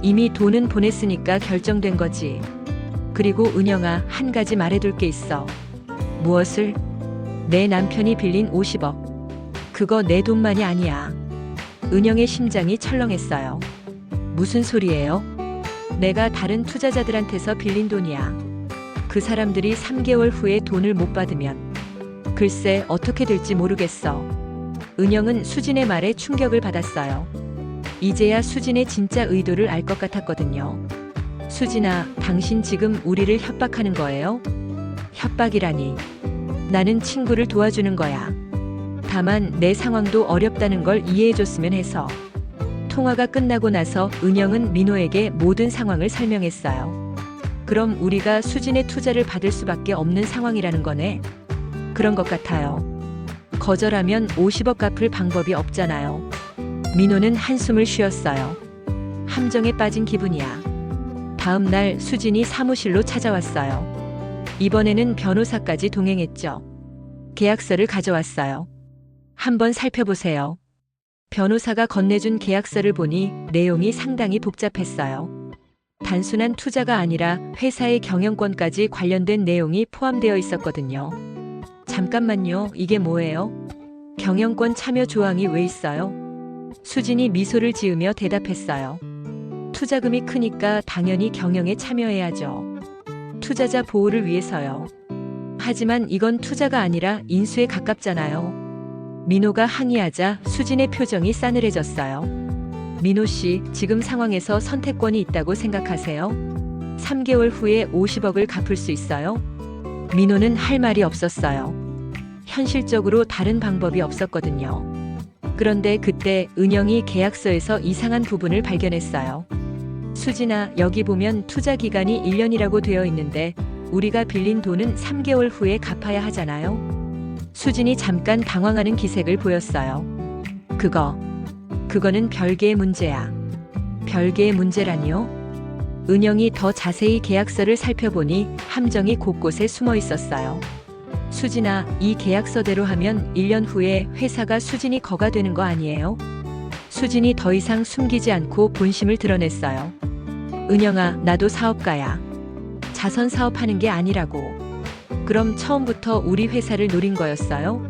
이미 돈은 보냈으니까 결정된 거지. 그리고 은영아, 한 가지 말해둘 게 있어. 무엇을? 내 남편이 빌린 50억. 그거 내 돈만이 아니야. 은영의 심장이 철렁했어요. 무슨 소리예요? 내가 다른 투자자들한테서 빌린 돈이야. 그 사람들이 3개월 후에 돈을 못 받으면 글쎄 어떻게 될지 모르겠어. 은영은 수진의 말에 충격을 받았어요. 이제야 수진의 진짜 의도를 알 것 같았거든요. 수진아, 당신 지금 우리를 협박하는 거예요? 협박이라니. 나는 친구를 도와주는 거야. 다만 내 상황도 어렵다는 걸 이해해줬으면 해서. 통화가 끝나고 나서 은영은 민호에게 모든 상황을 설명했어요. 그럼 우리가 수진의 투자를 받을 수밖에 없는 상황이라는 거네. 그런 것 같아요. 거절하면 50억 갚을 방법이 없잖아요. 민호는 한숨을 쉬었어요. 함정에 빠진 기분이야. 다음 날 수진이 사무실로 찾아왔어요. 이번에는 변호사까지 동행했죠. 계약서를 가져왔어요. 한번 살펴보세요. 변호사가 건네준 계약서를 보니 내용이 상당히 복잡했어요. 단순한 투자가 아니라 회사의 경영권까지 관련된 내용이 포함되어 있었거든요. 잠깐만요, 이게 뭐예요? 경영권 참여 조항이 왜 있어요? 수진이 미소를 지으며 대답했어요. 투자금이 크니까 당연히 경영에 참여해야죠. 투자자 보호를 위해서요. 하지만 이건 투자가 아니라 인수에 가깝잖아요. 민호가 항의하자 수진의 표정이 싸늘해졌어요. 민호 씨, 지금 상황에서 선택권이 있다고 생각하세요? 3개월 후에 50억을 갚을 수 있어요? 민호는 할 말이 없었어요. 현실적으로 다른 방법이 없었거든요. 그런데 그때 은영이 계약서에서 이상한 부분을 발견했어요. 수진아, 여기 보면 투자 기간이 1년이라고 되어 있는데 우리가 빌린 돈은 3개월 후에 갚아야 하잖아요. 수진이 잠깐 당황하는 기색을 보였어요. 그거는 별개의 문제야. 별개의 문제라니요? 은영이 더 자세히 계약서를 살펴보니 함정이 곳곳에 숨어 있었어요. 수진아, 이 계약서대로 하면 1년 후에 회사가 수진이 거가 되는 거 아니에요? 수진이 더 이상 숨기지 않고 본심을 드러냈어요. 은영아, 나도 사업가야. 자선 사업하는 게 아니라고. 그럼 처음부터 우리 회사를 노린 거였어요?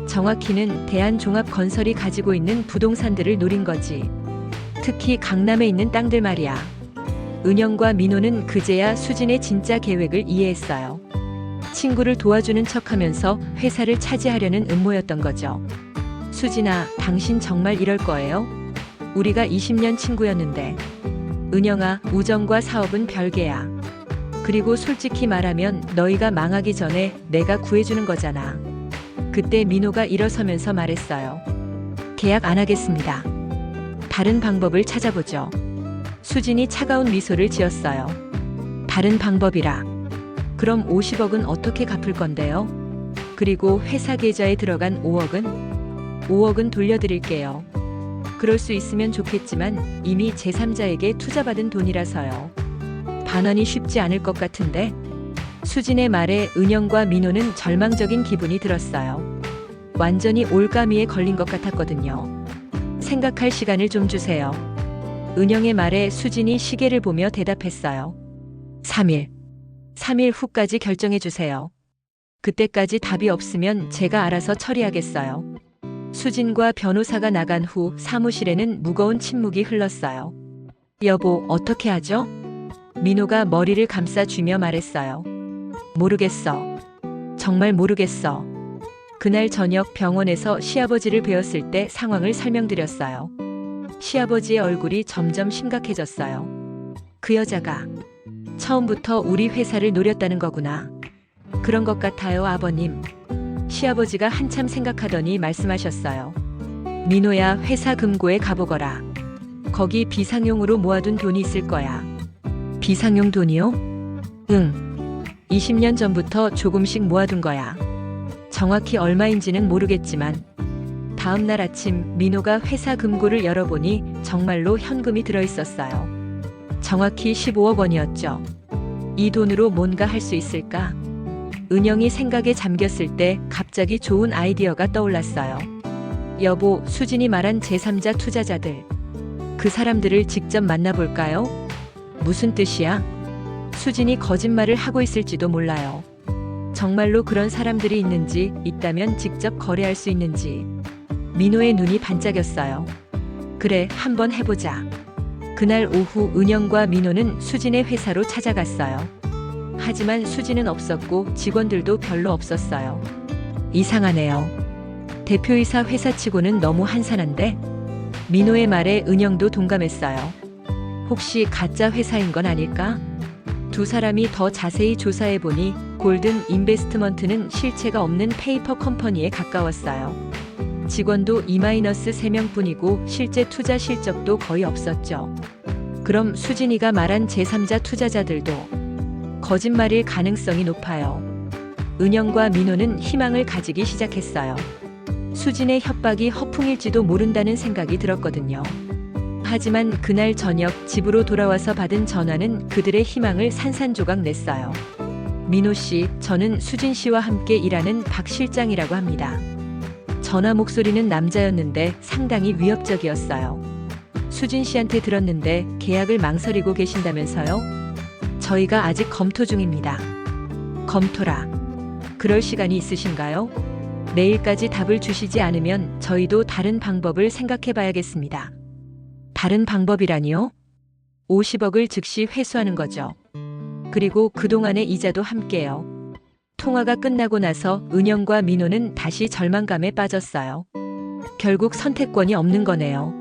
정확히는 대한종합건설이 가지고 있는 부동산들을 노린 거지. 특히 강남에 있는 땅들 말이야. 은영과 민호는 그제야 수진의 진짜 계획을 이해했어요. 친구를 도와주는 척하면서 회사를 차지하려는 음모였던 거죠. 수진아, 당신 정말 이럴 거예요? 우리가 20년 친구였는데. 은영아, 우정과 사업은 별개야. 그리고 솔직히 말하면 너희가 망하기 전에 내가 구해주는 거잖아. 그때 민호가 일어서면서 말했어요. 계약 안 하겠습니다. 다른 방법을 찾아보죠. 수진이 차가운 미소를 지었어요. 다른 방법이라. 그럼 50억은 어떻게 갚을 건데요? 그리고 회사 계좌에 들어간 5억은? 5억은 돌려드릴게요. 그럴 수 있으면 좋겠지만 이미 제3자에게 투자받은 돈이라서요. 반환이 쉽지 않을 것 같은데? 수진의 말에 은영과 민호는 절망적인 기분이 들었어요. 완전히 올가미에 걸린 것 같았거든요. 생각할 시간을 좀 주세요. 은영의 말에 수진이 시계를 보며 대답했어요. 3일 후까지 결정해 주세요. 그때까지 답이 없으면 제가 알아서 처리하겠어요. 수진과 변호사가 나간 후 사무실에는 무거운 침묵이 흘렀어요. 여보, 어떻게 하죠? 민호가 머리를 감싸쥐며 말했어요. 모르겠어. 정말 모르겠어. 그날 저녁 병원에서 시아버지를 뵈었을 때 상황을 설명드렸어요. 시아버지의 얼굴이 점점 심각해졌어요. 그 여자가 처음부터 우리 회사를 노렸다는 거구나. 그런 것 같아요, 아버님. 시아버지가 한참 생각하더니 말씀하셨어요. 민호야, 회사 금고에 가보거라. 거기 비상용으로 모아둔 돈이 있을 거야. 비상용 돈이요? 응. 20년 전부터 조금씩 모아둔 거야. 정확히 얼마인지는 모르겠지만 다음 날 아침 민호가 회사 금고를 열어보니 정말로 현금이 들어있었어요. 정확히 15억 원이었죠. 이 돈으로 뭔가 할 수 있을까? 은영이 생각에 잠겼을 때 갑자기 좋은 아이디어가 떠올랐어요. 여보, 수진이 말한 제3자 투자자들. 그 사람들을 직접 만나볼까요? 무슨 뜻이야? 수진이 거짓말을 하고 있을지도 몰라요. 정말로 그런 사람들이 있는지, 있다면 직접 거래할 수 있는지. 민호의 눈이 반짝였어요. 그래, 한번 해보자. 그날 오후 은영과 민호는 수진의 회사로 찾아갔어요. 하지만 수진은 없었고 직원들도 별로 없었어요. 이상하네요. 대표이사 회사치고는 너무 한산한데? 민호의 말에 은영도 동감했어요. 혹시 가짜 회사인 건 아닐까? 두 사람이 더 자세히 조사해보니 골든 인베스트먼트는 실체가 없는 페이퍼 컴퍼니에 가까웠어요. 직원도 2-3명뿐이고 실제 투자 실적도 거의 없었죠. 그럼 수진이가 말한 제3자 투자자들도 거짓말일 가능성이 높아요. 은영과 민호는 희망을 가지기 시작했어요. 수진의 협박이 허풍일지도 모른다는 생각이 들었거든요. 하지만 그날 저녁 집으로 돌아와서 받은 전화는 그들의 희망을 산산조각 냈어요. 민호 씨, 저는 수진 씨와 함께 일하는 박 실장이라고 합니다. 전화 목소리는 남자였는데 상당히 위협적이었어요. 수진 씨한테 들었는데 계약을 망설이고 계신다면서요? 저희가 아직 검토 중입니다. 검토라. 그럴 시간이 있으신가요? 내일까지 답을 주시지 않으면 저희도 다른 방법을 생각해 봐야겠습니다. 다른 방법이라니요? 50억을 즉시 회수하는 거죠. 그리고 그동안의 이자도 함께요. 통화가 끝나고 나서 은영과 민호는 다시 절망감에 빠졌어요. 결국 선택권이 없는 거네요.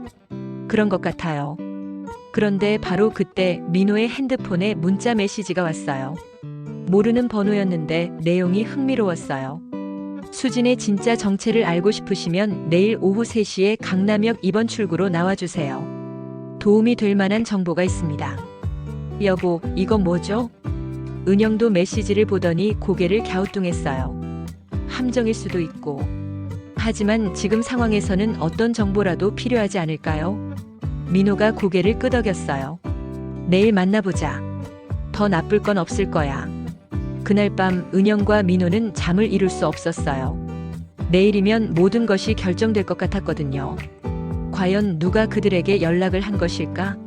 그런 것 같아요. 그런데 바로 그때 민호의 핸드폰에 문자 메시지가 왔어요. 모르는 번호였는데 내용이 흥미로웠어요. 수진의 진짜 정체를 알고 싶으시면 내일 오후 3시에 강남역 2번 출구로 나와주세요. 도움이 될 만한 정보가 있습니다. 여보, 이건 뭐죠? 은영도 메시지를 보더니 고개를 갸우뚱했어요. 함정일 수도 있고. 하지만 지금 상황에서는 어떤 정보라도 필요하지 않을까요? 민호가 고개를 끄덕였어요. 내일 만나보자. 더 나쁠 건 없을 거야. 그날 밤 은영과 민호는 잠을 이룰 수 없었어요. 내일이면 모든 것이 결정될 것 같았거든요. 과연 누가 그들에게 연락을 한 것일까?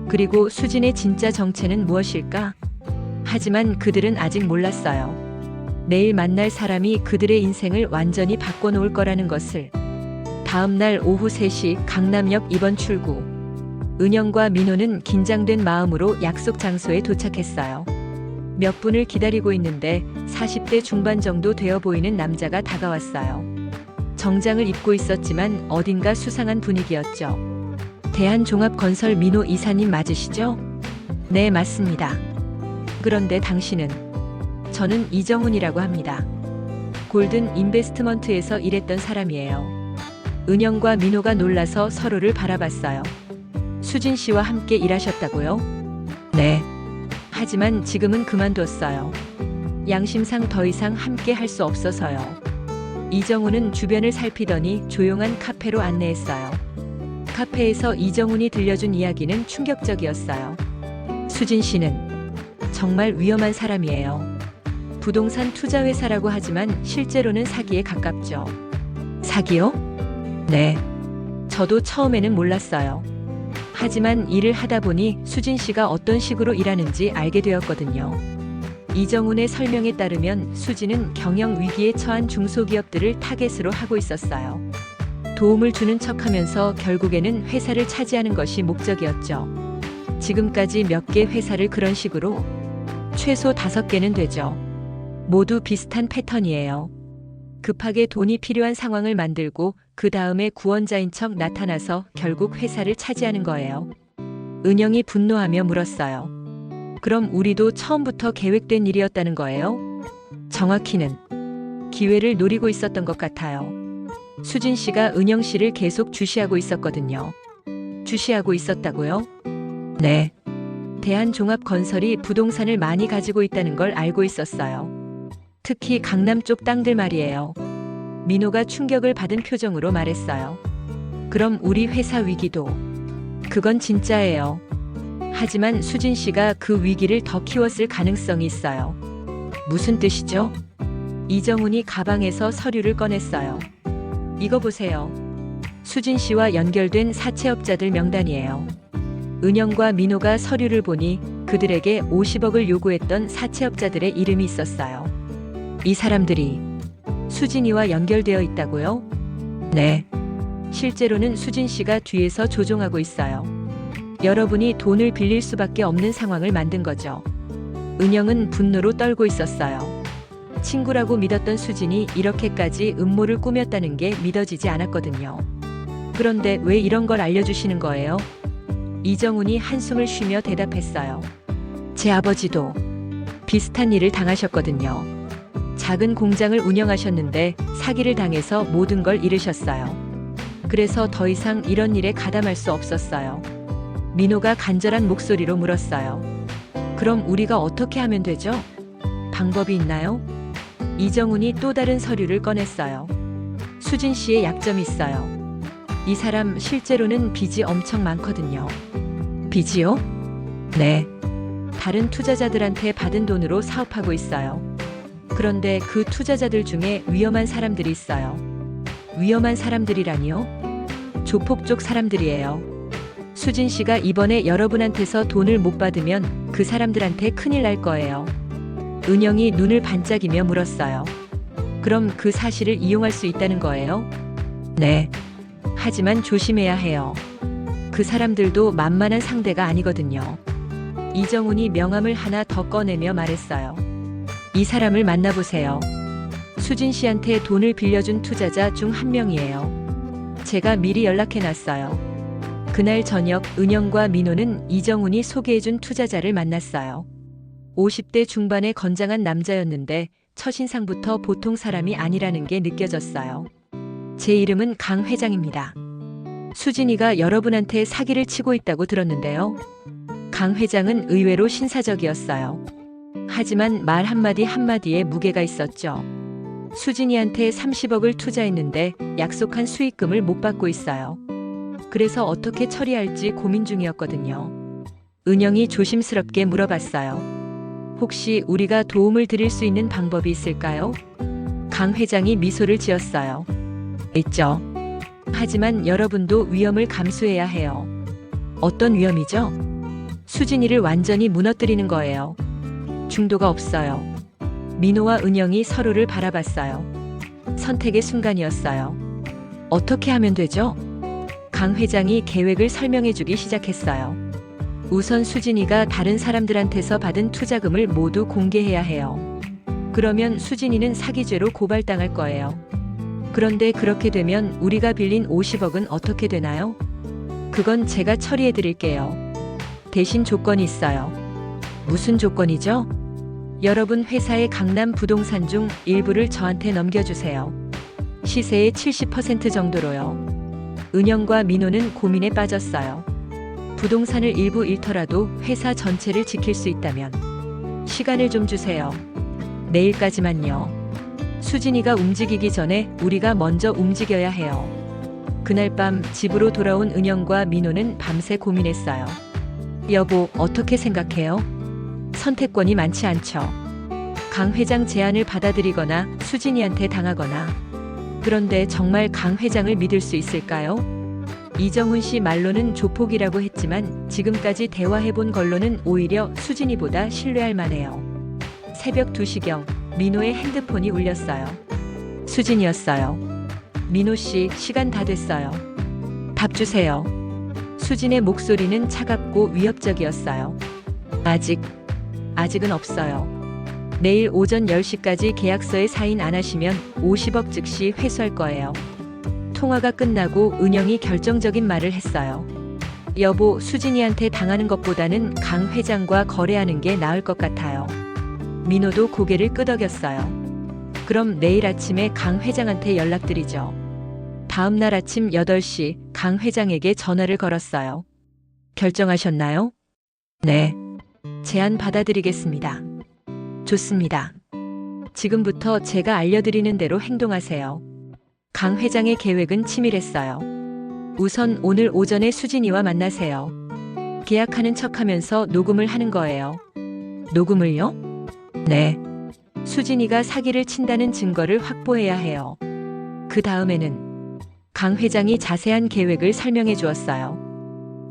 그리고 수진의 진짜 정체는 무엇일까? 하지만 그들은 아직 몰랐어요. 내일 만날 사람이 그들의 인생을 완전히 바꿔놓을 거라는 것을. 다음 날 오후 3시 강남역 2번 출구. 은영과 민호는 긴장된 마음으로 약속 장소에 도착했어요. 몇 분을 기다리고 있는데 40대 중반 정도 되어 보이는 남자가 다가왔어요. 정장을 입고 있었지만 어딘가 수상한 분위기였죠. 대한종합건설 민호 이사님 맞으시죠? 네, 맞습니다. 그런데 당신은? 저는 이정훈이라고 합니다. 골든 인베스트먼트에서 일했던 사람이에요. 은영과 민호가 놀라서 서로를 바라봤어요. 수진 씨와 함께 일하셨다고요? 네. 하지만 지금은 그만뒀어요. 양심상 더 이상 함께 할 수 없어서요. 이정훈은 주변을 살피더니 조용한 카페로 안내했어요. 카페에서 이정훈이 들려준 이야기는 충격적이었어요. 수진 씨는 정말 위험한 사람이에요. 부동산 투자회사라고 하지만 실제로는 사기에 가깝죠. 사기요? 네. 저도 처음에는 몰랐어요. 하지만 일을 하다 보니 수진 씨가 어떤 식으로 일하는지 알게 되었거든요. 이정훈의 설명에 따르면 수진은 경영 위기에 처한 중소기업들을 타겟으로 하고 있었어요. 도움을 주는 척하면서 결국에는 회사를 차지하는 것이 목적이었죠. 지금까지 몇 개 회사를 그런 식으로 최소 5개는 되죠. 모두 비슷한 패턴이에요. 급하게 돈이 필요한 상황을 만들고 그 다음에 구원자인 척 나타나서 결국 회사를 차지하는 거예요. 은영이 분노하며 물었어요. 그럼 우리도 처음부터 계획된 일이었다는 거예요? 정확히는 기회를 노리고 있었던 것 같아요. 수진 씨가 은영 씨를 계속 주시하고 있었거든요. 주시하고 있었다고요? 네. 대한종합건설이 부동산을 많이 가지고 있다는 걸 알고 있었어요. 특히 강남 쪽 땅들 말이에요. 민호가 충격을 받은 표정으로 말했어요. 그럼 우리 회사 위기도. 그건 진짜예요. 하지만 수진 씨가 그 위기를 더 키웠을 가능성이 있어요. 무슨 뜻이죠? 이정훈이 가방에서 서류를 꺼냈어요. 이거 보세요. 수진 씨와 연결된 사채업자들 명단이에요. 은영과 민호가 서류를 보니 그들에게 50억을 요구했던 사채업자들의 이름이 있었어요. 이 사람들이 수진이와 연결되어 있다고요? 네. 실제로는 수진 씨가 뒤에서 조종하고 있어요. 여러분이 돈을 빌릴 수밖에 없는 상황을 만든 거죠. 은영은 분노로 떨고 있었어요. 친구라고 믿었던 수진이 이렇게까지 음모를 꾸몄다는 게 믿어지지 않았거든요. 그런데 왜 이런 걸 알려주시는 거예요? 이정훈이 한숨을 쉬며 대답했어요. 제 아버지도 비슷한 일을 당하셨거든요. 작은 공장을 운영하셨는데 사기를 당해서 모든 걸 잃으셨어요. 그래서 더 이상 이런 일에 가담할 수 없었어요. 민호가 간절한 목소리로 물었어요. 그럼 우리가 어떻게 하면 되죠? 방법이 있나요? 이정훈이 또 다른 서류를 꺼냈어요. 수진 씨의 약점이 있어요. 이 사람 실제로는 빚이 엄청 많거든요. 빚이요? 네. 다른 투자자들한테 받은 돈으로 사업하고 있어요. 그런데 그 투자자들 중에 위험한 사람들이 있어요. 위험한 사람들이라니요? 조폭 쪽 사람들이에요. 수진 씨가 이번에 여러분한테서 돈을 못 받으면 그 사람들한테 큰일 날 거예요. 은영이 눈을 반짝이며 물었어요. 그럼 그 사실을 이용할 수 있다는 거예요? 네. 하지만 조심해야 해요. 그 사람들도 만만한 상대가 아니거든요. 이정훈이 명함을 하나 더 꺼내며 말했어요. 이 사람을 만나보세요. 수진 씨한테 돈을 빌려준 투자자 중 한 명이에요. 제가 미리 연락해놨어요. 그날 저녁 은영과 민호는 이정훈이 소개해준 투자자를 만났어요. 50대 중반의 건장한 남자였는데 첫인상부터 보통 사람이 아니라는 게 느껴졌어요. 제 이름은 강 회장입니다. 수진이가 여러분한테 사기를 치고 있다고 들었는데요. 강 회장은 의외로 신사적이었어요. 하지만 말 한마디 한마디에 무게가 있었죠. 수진이한테 30억을 투자했는데 약속한 수익금을 못 받고 있어요. 그래서 어떻게 처리할지 고민 중이었거든요. 은영이 조심스럽게 물어봤어요. 혹시 우리가 도움을 드릴 수 있는 방법이 있을까요? 강 회장이 미소를 지었어요. 있죠. 하지만 여러분도 위험을 감수해야 해요. 어떤 위험이죠? 수진이를 완전히 무너뜨리는 거예요. 중도가 없어요. 민호와 은영이 서로를 바라봤어요. 선택의 순간이었어요. 어떻게 하면 되죠? 강 회장이 계획을 설명해주기 시작했어요. 우선 수진이가 다른 사람들한테서 받은 투자금을 모두 공개해야 해요. 그러면 수진이는 사기죄로 고발당할 거예요. 그런데 그렇게 되면 우리가 빌린 50억은 어떻게 되나요? 그건 제가 처리해 드릴게요. 대신 조건이 있어요. 무슨 조건이죠? 여러분 회사의 강남 부동산 중 일부를 저한테 넘겨주세요. 시세의 70% 정도로요. 은영과 민호는 고민에 빠졌어요. 부동산을 일부 잃더라도 회사 전체를 지킬 수 있다면 시간을 좀 주세요. 내일까지만요. 수진이가 움직이기 전에 우리가 먼저 움직여야 해요. 그날 밤 집으로 돌아온 은영과 민호는 밤새 고민했어요. 여보, 어떻게 생각해요? 선택권이 많지 않죠. 강 회장 제안을 받아들이거나 수진이한테 당하거나. 그런데 정말 강 회장을 믿을 수 있을까요? 이정훈 씨 말로는 조폭이라고 했지만 지금까지 대화해본 걸로는 오히려 수진이보다 신뢰할 만해요. 새벽 2시경 민호의 핸드폰이 울렸어요. 수진이었어요. 민호 씨, 시간 다 됐어요. 답 주세요. 수진의 목소리는 차갑고 위협적이었어요. 아직은 없어요. 내일 오전 10시까지 계약서에 사인 안 하시면 50억 즉시 회수할 거예요. 통화가 끝나고 은영이 결정적인 말을 했어요. 여보, 수진이한테 당하는 것보다는 강 회장과 거래하는 게 나을 것 같아요. 민호도 고개를 끄덕였어요. 그럼 내일 아침에 강 회장한테 연락드리죠. 다음 날 아침 8시 강 회장에게 전화를 걸었어요. 결정하셨나요? 네. 제안 받아드리겠습니다. 좋습니다. 지금부터 제가 알려드리는 대로 행동하세요. 강 회장의 계획은 치밀했어요. 우선 오늘 오전에 수진이와 만나세요. 계약하는 척하면서 녹음을 하는 거예요. 녹음을요? 네. 수진이가 사기를 친다는 증거를 확보해야 해요. 그 다음에는 강 회장이 자세한 계획을 설명해 주었어요.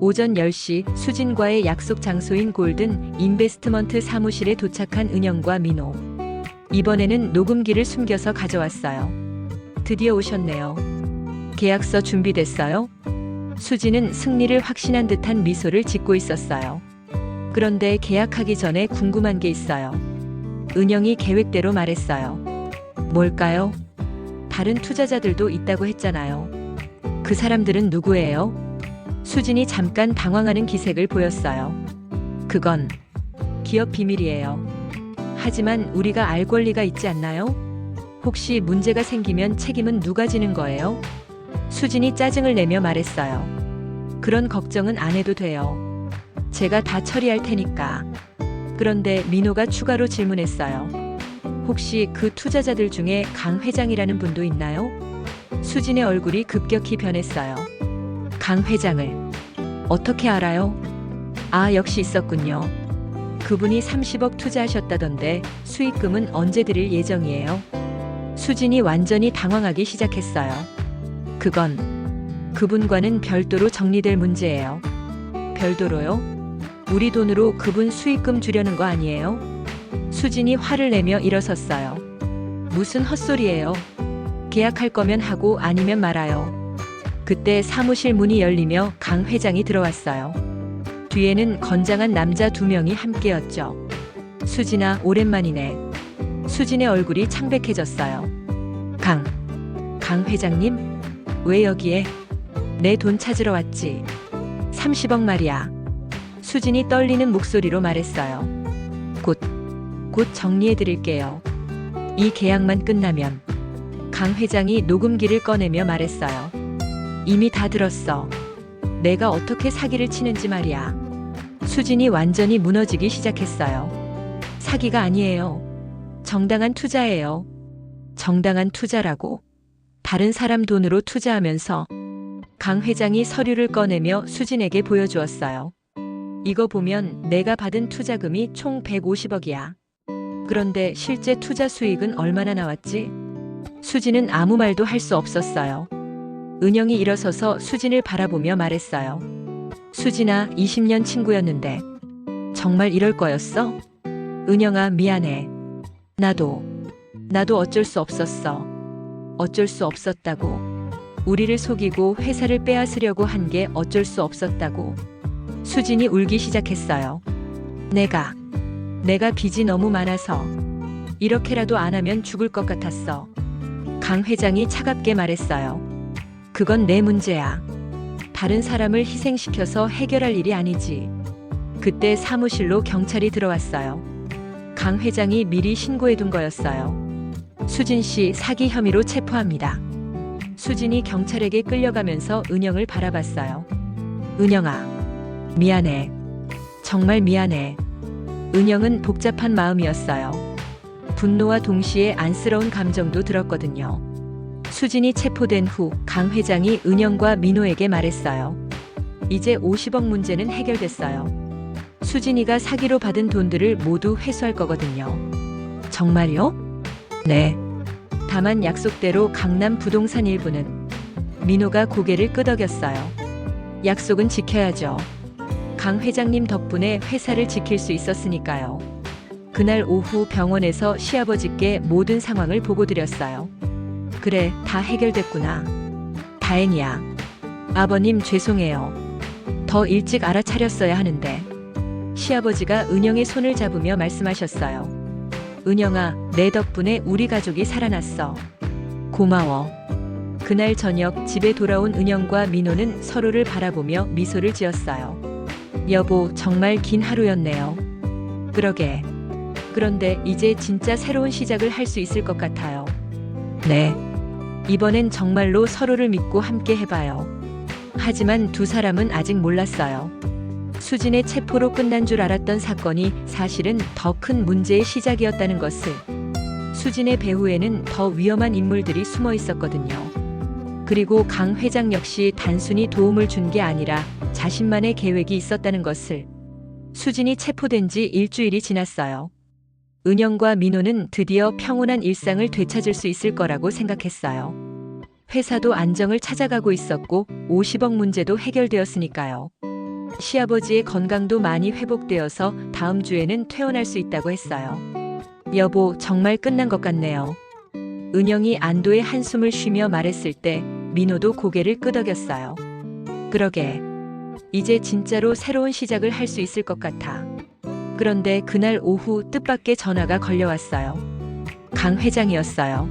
오전 10시 수진과의 약속 장소인 골든 인베스트먼트 사무실에 도착한 은영과 민호. 이번에는 녹음기를 숨겨서 가져왔어요. 드디어 오셨네요. 계약서 준비됐어요? 수진은 승리를 확신한 듯한 미소를 짓고 있었어요. 그런데 계약하기 전에 궁금한 게 있어요. 은영이 계획대로 말했어요. 뭘까요? 다른 투자자들도 있다고 했잖아요. 그 사람들은 누구예요? 수진이 잠깐 당황하는 기색을 보였어요. 그건 기업 비밀이에요. 하지만 우리가 알 권리가 있지 않나요? 혹시 문제가 생기면 책임은 누가 지는 거예요? 수진이 짜증을 내며 말했어요. 그런 걱정은 안 해도 돼요. 제가 다 처리할 테니까. 그런데 민호가 추가로 질문했어요. 혹시 그 투자자들 중에 강 회장이라는 분도 있나요? 수진의 얼굴이 급격히 변했어요. 강 회장을 어떻게 알아요? 아, 역시 있었군요. 그분이 30억 투자하셨다던데 수익금은 언제 드릴 예정이에요? 수진이 완전히 당황하기 시작했어요. 그건 그분과는 별도로 정리될 문제예요. 별도로요? 우리 돈으로 그분 수익금 주려는 거 아니에요? 수진이 화를 내며 일어섰어요. 무슨 헛소리예요? 계약할 거면 하고 아니면 말아요. 그때 사무실 문이 열리며 강 회장이 들어왔어요. 뒤에는 건장한 남자 2명이 함께였죠. 수진아, 오랜만이네. 수진의 얼굴이 창백해졌어요. 강 회장님? 왜 여기에? 내 돈 찾으러 왔지. 30억 말이야. 수진이 떨리는 목소리로 말했어요. 곧 정리해드릴게요. 이 계약만 끝나면. 강 회장이 녹음기를 꺼내며 말했어요. 이미 다 들었어. 내가 어떻게 사기를 치는지 말이야. 수진이 완전히 무너지기 시작했어요. 사기가 아니에요. 정당한 투자예요. 정당한 투자라고. 다른 사람 돈으로 투자하면서. 강 회장이 서류를 꺼내며 수진에게 보여주었어요. 이거 보면 내가 받은 투자금이 총 150억이야. 그런데 실제 투자 수익은 얼마나 나왔지? 수진은 아무 말도 할 수 없었어요. 은영이 일어서서 수진을 바라보며 말했어요. 수진아, 20년 친구였는데 정말 이럴 거였어? 은영아, 미안해. 나도 어쩔 수 없었어. 어쩔 수 없었다고. 우리를 속이고 회사를 빼앗으려고 한 게 어쩔 수 없었다고. 수진이 울기 시작했어요. 내가 빚이 너무 많아서 이렇게라도 안 하면 죽을 것 같았어. 강 회장이 차갑게 말했어요. 그건 내 문제야. 다른 사람을 희생시켜서 해결할 일이 아니지. 그때 사무실로 경찰이 들어왔어요. 강 회장이 미리 신고해둔 거였어요. 수진 씨 사기 혐의로 체포합니다. 수진이 경찰에게 끌려가면서 은영을 바라봤어요. 은영아, 미안해. 정말 미안해. 은영은 복잡한 마음이었어요. 분노와 동시에 안쓰러운 감정도 들었거든요. 수진이 체포된 후 강 회장이 은영과 민호에게 말했어요. 이제 50억 문제는 해결됐어요. 수진이가 사기로 받은 돈들을 모두 회수할 거거든요. 정말요? 네. 다만 약속대로 강남 부동산 일부는. 민호가 고개를 끄덕였어요. 약속은 지켜야죠. 강 회장님 덕분에 회사를 지킬 수 있었으니까요. 그날 오후 병원에서 시아버지께 모든 상황을 보고드렸어요. 그래, 다 해결됐구나. 다행이야. 아버님 죄송해요. 더 일찍 알아차렸어야 하는데. 시아버지가 은영의 손을 잡으며 말씀하셨어요. 은영아, 내 덕분에 우리 가족이 살아났어. 고마워. 그날 저녁 집에 돌아온 은영과 민호는 서로를 바라보며 미소를 지었어요. 여보, 정말 긴 하루였네요. 그러게. 그런데 이제 진짜 새로운 시작을 할 수 있을 것 같아요. 네. 이번엔 정말로 서로를 믿고 함께 해봐요. 하지만 두 사람은 아직 몰랐어요. 수진의 체포로 끝난 줄 알았던 사건이 사실은 더 큰 문제의 시작이었다는 것을. 수진의 배후에는 더 위험한 인물들이 숨어 있었거든요. 그리고 강 회장 역시 단순히 도움을 준 게 아니라 자신만의 계획이 있었다는 것을. 수진이 체포된 지 일주일이 지났어요. 은영과 민호는 드디어 평온한 일상을 되찾을 수 있을 거라고 생각했어요. 회사도 안정을 찾아가고 있었고 50억 문제도 해결되었으니까요. 시아버지의 건강도 많이 회복되어서 다음 주에는 퇴원할 수 있다고 했어요. 여보, 정말 끝난 것 같네요. 은영이 안도의 한숨을 쉬며 말했을 때 민호도 고개를 끄덕였어요. 그러게. 이제 진짜로 새로운 시작을 할 수 있을 것 같아. 그런데 그날 오후 뜻밖의 전화가 걸려왔어요. 강 회장이었어요.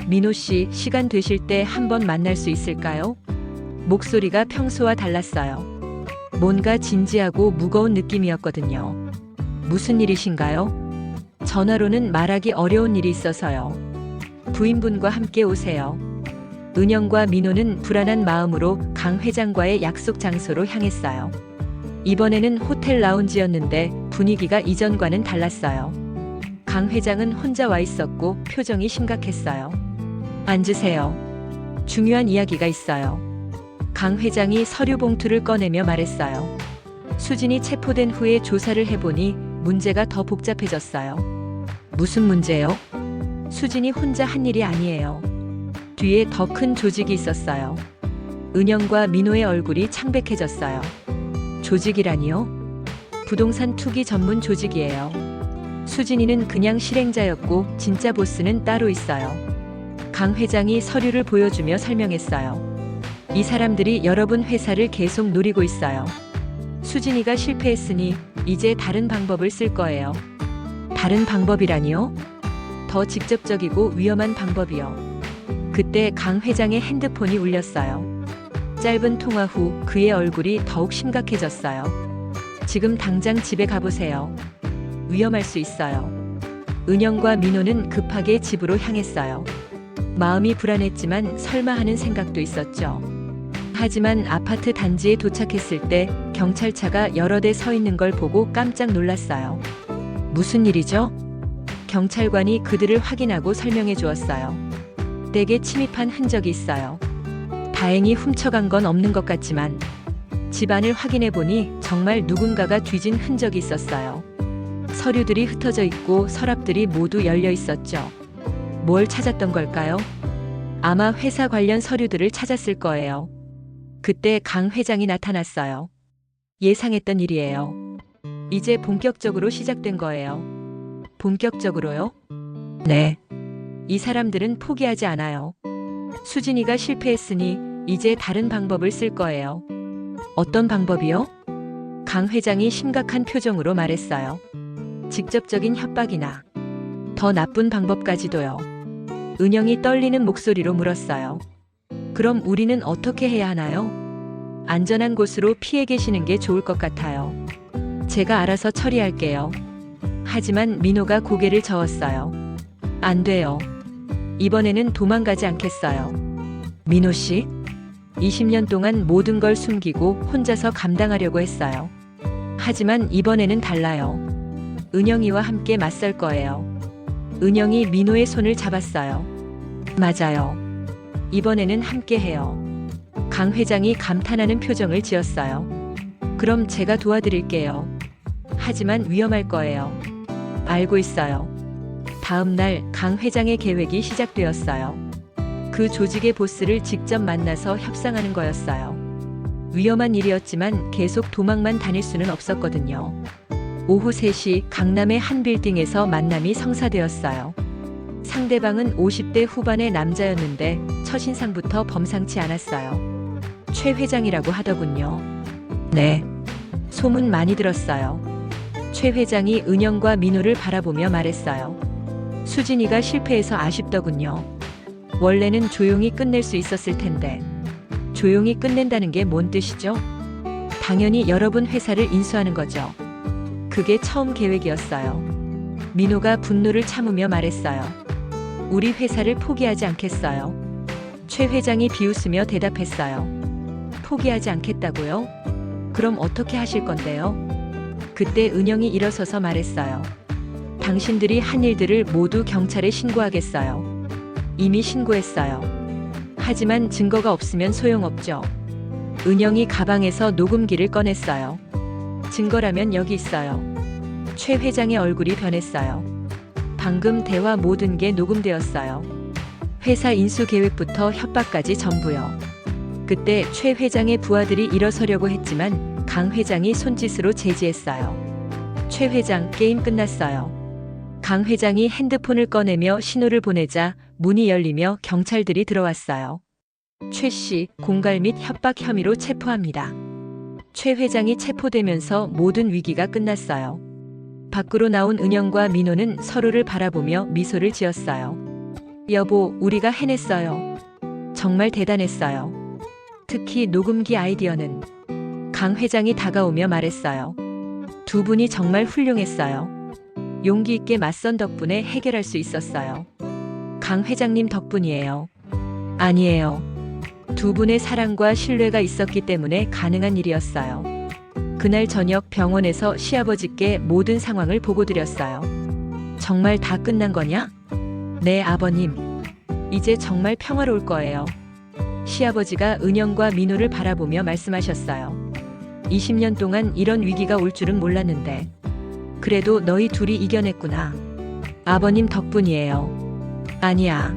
민호 씨, 시간 되실 때 한번 만날 수 있을까요? 목소리가 평소와 달랐어요. 뭔가 진지하고 무거운 느낌이었거든요. 무슨 일이신가요? 전화로는 말하기 어려운 일이 있어서요. 부인분과 함께 오세요. 은영과 민호는 불안한 마음으로 강 회장과의 약속 장소로 향했어요. 이번에는 호텔 라운지였는데 분위기가 이전과는 달랐어요. 강 회장은 혼자 와 있었고 표정이 심각했어요. 앉으세요. 중요한 이야기가 있어요. 강 회장이 서류 봉투를 꺼내며 말했어요. 수진이 체포된 후에 조사를 해보니 문제가 더 복잡해졌어요. 무슨 문제요? 수진이 혼자 한 일이 아니에요. 뒤에 더 큰 조직이 있었어요. 은영과 민호의 얼굴이 창백해졌어요. 조직이라니요? 부동산 투기 전문 조직이에요. 수진이는 그냥 실행자였고 진짜 보스는 따로 있어요. 강 회장이 서류를 보여주며 설명했어요. 이 사람들이 여러분 회사를 계속 노리고 있어요. 수진이가 실패했으니 이제 다른 방법을 쓸 거예요. 다른 방법이라니요? 더 직접적이고 위험한 방법이요. 그때 강 회장의 핸드폰이 울렸어요. 짧은 통화 후 그의 얼굴이 더욱 심각해졌어요. 지금 당장 집에 가보세요. 위험할 수 있어요. 은영과 민호는 급하게 집으로 향했어요. 마음이 불안했지만 설마 하는 생각도 있었죠. 하지만 아파트 단지에 도착했을 때 경찰차가 여러 대 서 있는 걸 보고 깜짝 놀랐어요. 무슨 일이죠? 경찰관이 그들을 확인하고 설명해 주었어요. 댁에 침입한 흔적이 있어요. 다행히 훔쳐간 건 없는 것 같지만 집안을 확인해 보니 정말 누군가가 뒤진 흔적이 있었어요. 서류들이 흩어져 있고 서랍들이 모두 열려 있었죠. 뭘 찾았던 걸까요? 아마 회사 관련 서류들을 찾았을 거예요. 그때 강 회장이 나타났어요. 예상했던 일이에요. 이제 본격적으로 시작된 거예요. 본격적으로요? 네. 이 사람들은 포기하지 않아요. 수진이가 실패했으니 이제 다른 방법을 쓸 거예요. 어떤 방법이요? 강 회장이 심각한 표정으로 말했어요. 직접적인 협박이나 더 나쁜 방법까지도요. 은영이 떨리는 목소리로 물었어요. 그럼 우리는 어떻게 해야 하나요? 안전한 곳으로 피해 계시는 게 좋을 것 같아요. 제가 알아서 처리할게요. 하지만 민호가 고개를 저었어요. 안 돼요. 이번에는 도망가지 않겠어요. 민호 씨? 20년 동안 모든 걸 숨기고 혼자서 감당하려고 했어요. 하지만 이번에는 달라요. 은영이와 함께 맞설 거예요. 은영이 민호의 손을 잡았어요. 맞아요. 이번에는 함께 해요. 강 회장이 감탄하는 표정을 지었어요. 그럼 제가 도와드릴게요. 하지만 위험할 거예요. 알고 있어요. 다음 날 강 회장의 계획이 시작되었어요. 그 조직의 보스를 직접 만나서 협상하는 거였어요. 위험한 일이었지만 계속 도망만 다닐 수는 없었거든요. 오후 3시 강남의 한 빌딩에서 만남이 성사되었어요. 상대방은 50대 후반의 남자였는데 첫인상부터 범상치 않았어요. 최 회장이라고 하더군요. 네. 소문 많이 들었어요. 최 회장이 은영과 민호를 바라보며 말했어요. 수진이가 실패해서 아쉽더군요. 원래는 조용히 끝낼 수 있었을 텐데. 조용히 끝낸다는 게 뭔 뜻이죠? 당연히 여러분 회사를 인수하는 거죠. 그게 처음 계획이었어요. 민호가 분노를 참으며 말했어요. 우리 회사를 포기하지 않겠어요. 최 회장이 비웃으며 대답했어요. 포기하지 않겠다고요? 그럼 어떻게 하실 건데요? 그때 은영이 일어서서 말했어요. 당신들이 한 일들을 모두 경찰에 신고하겠어요. 이미 신고했어요. 하지만 증거가 없으면 소용없죠. 은영이 가방에서 녹음기를 꺼냈어요. 증거라면 여기 있어요. 최 회장의 얼굴이 변했어요. 방금 대화 모든 게 녹음되었어요. 회사 인수 계획부터 협박까지 전부요. 그때 최 회장의 부하들이 일어서려고 했지만 강 회장이 손짓으로 제지했어요. 최 회장, 게임 끝났어요. 강 회장이 핸드폰을 꺼내며 신호를 보내자 문이 열리며 경찰들이 들어왔어요. 최 씨, 공갈 및 협박 혐의로 체포합니다. 최 회장이 체포되면서 모든 위기가 끝났어요. 밖으로 나온 은영과 민호는 서로를 바라보며 미소를 지었어요. 여보, 우리가 해냈어요. 정말 대단했어요. 특히 녹음기 아이디어는 강 회장이 다가오며 말했어요. 두 분이 정말 훌륭했어요. 용기 있게 맞선 덕분에 해결할 수 있었어요. 강 회장님 덕분이에요. 아니에요. 두 분의 사랑과 신뢰가 있었기 때문에 가능한 일이었어요. 그날 저녁 병원에서 시아버지께 모든 상황을 보고드렸어요. 정말 다 끝난 거냐? 네, 아버님. 이제 정말 평화로울 거예요. 시아버지가 은영과 민호를 바라보며 말씀하셨어요. 20년 동안 이런 위기가 올 줄은 몰랐는데 그래도 너희 둘이 이겨냈구나. 아버님 덕분이에요. 아니야.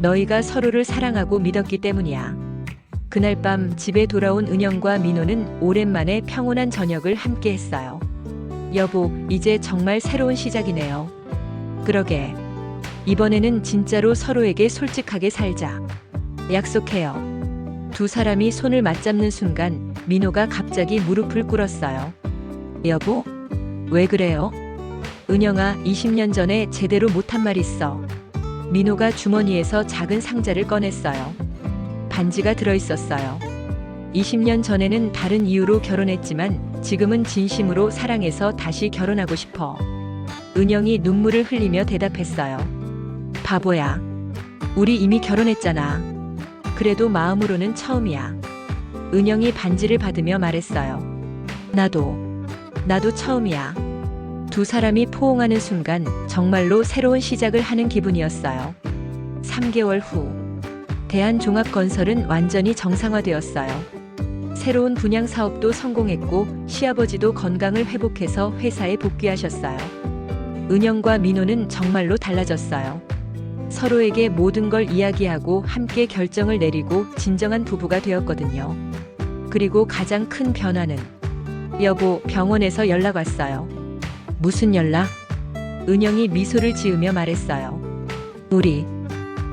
너희가 서로를 사랑하고 믿었기 때문이야. 그날 밤 집에 돌아온 은영과 민호는 오랜만에 평온한 저녁을 함께 했어요. 여보, 이제 정말 새로운 시작이네요. 그러게. 이번에는 진짜로 서로에게 솔직하게 살자. 약속해요. 두 사람이 손을 맞잡는 순간 민호가 갑자기 무릎을 꿇었어요. 여보? 왜 그래요? 은영아, 20년 전에 제대로 못한 말 있어. 민호가 주머니에서 작은 상자를 꺼냈어요. 반지가 들어있었어요. 20년 전에는 다른 이유로 결혼했지만 지금은 진심으로 사랑해서 다시 결혼하고 싶어. 은영이 눈물을 흘리며 대답했어요. 바보야. 우리 이미 결혼했잖아. 그래도 마음으로는 처음이야. 은영이 반지를 받으며 말했어요. 나도 처음이야. 두 사람이 포옹하는 순간 정말로 새로운 시작을 하는 기분이었어요. 3개월 후, 대한종합건설은 완전히 정상화되었어요. 새로운 분양 사업도 성공했고 시아버지도 건강을 회복해서 회사에 복귀하셨어요. 은영과 민호는 정말로 달라졌어요. 서로에게 모든 걸 이야기하고 함께 결정을 내리고 진정한 부부가 되었거든요. 그리고 가장 큰 변화는 여보, 병원에서 연락 왔어요. 무슨 연락? 은영이 미소를 지으며 말했어요. 우리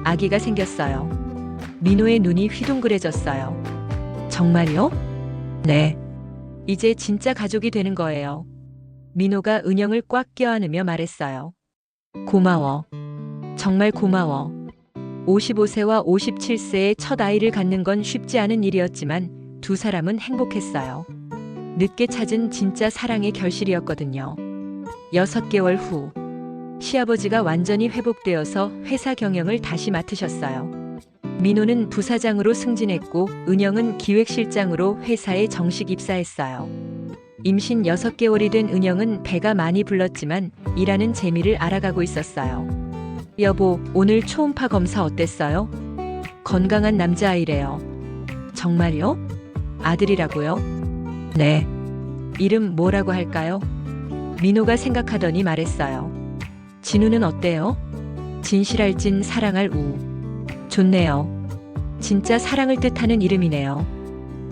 아기가 생겼어요. 민호의 눈이 휘둥그레졌어요. 정말요? 네. 이제 진짜 가족이 되는 거예요. 민호가 은영을 꽉 껴안으며 말했어요. 고마워. 정말 고마워. 55세와 57세의 첫 아이를 갖는 건 쉽지 않은 일이었지만 두 사람은 행복했어요. 늦게 찾은 진짜 사랑의 결실이었거든요. 6개월 후, 시아버지가 완전히 회복되어서 회사 경영을 다시 맡으셨어요. 민호는 부사장으로 승진했고 은영은 기획실장으로 회사에 정식 입사했어요. 임신 6개월이 된 은영은 배가 많이 불렀지만 일하는 재미를 알아가고 있었어요. 여보, 오늘 초음파 검사 어땠어요? 건강한 남자아이래요. 정말요? 아들이라고요? 네. 이름 뭐라고 할까요? 민호가 생각하더니 말했어요. 진우는 어때요? 진실할 진, 사랑할 우. 좋네요. 진짜 사랑을 뜻하는 이름이네요.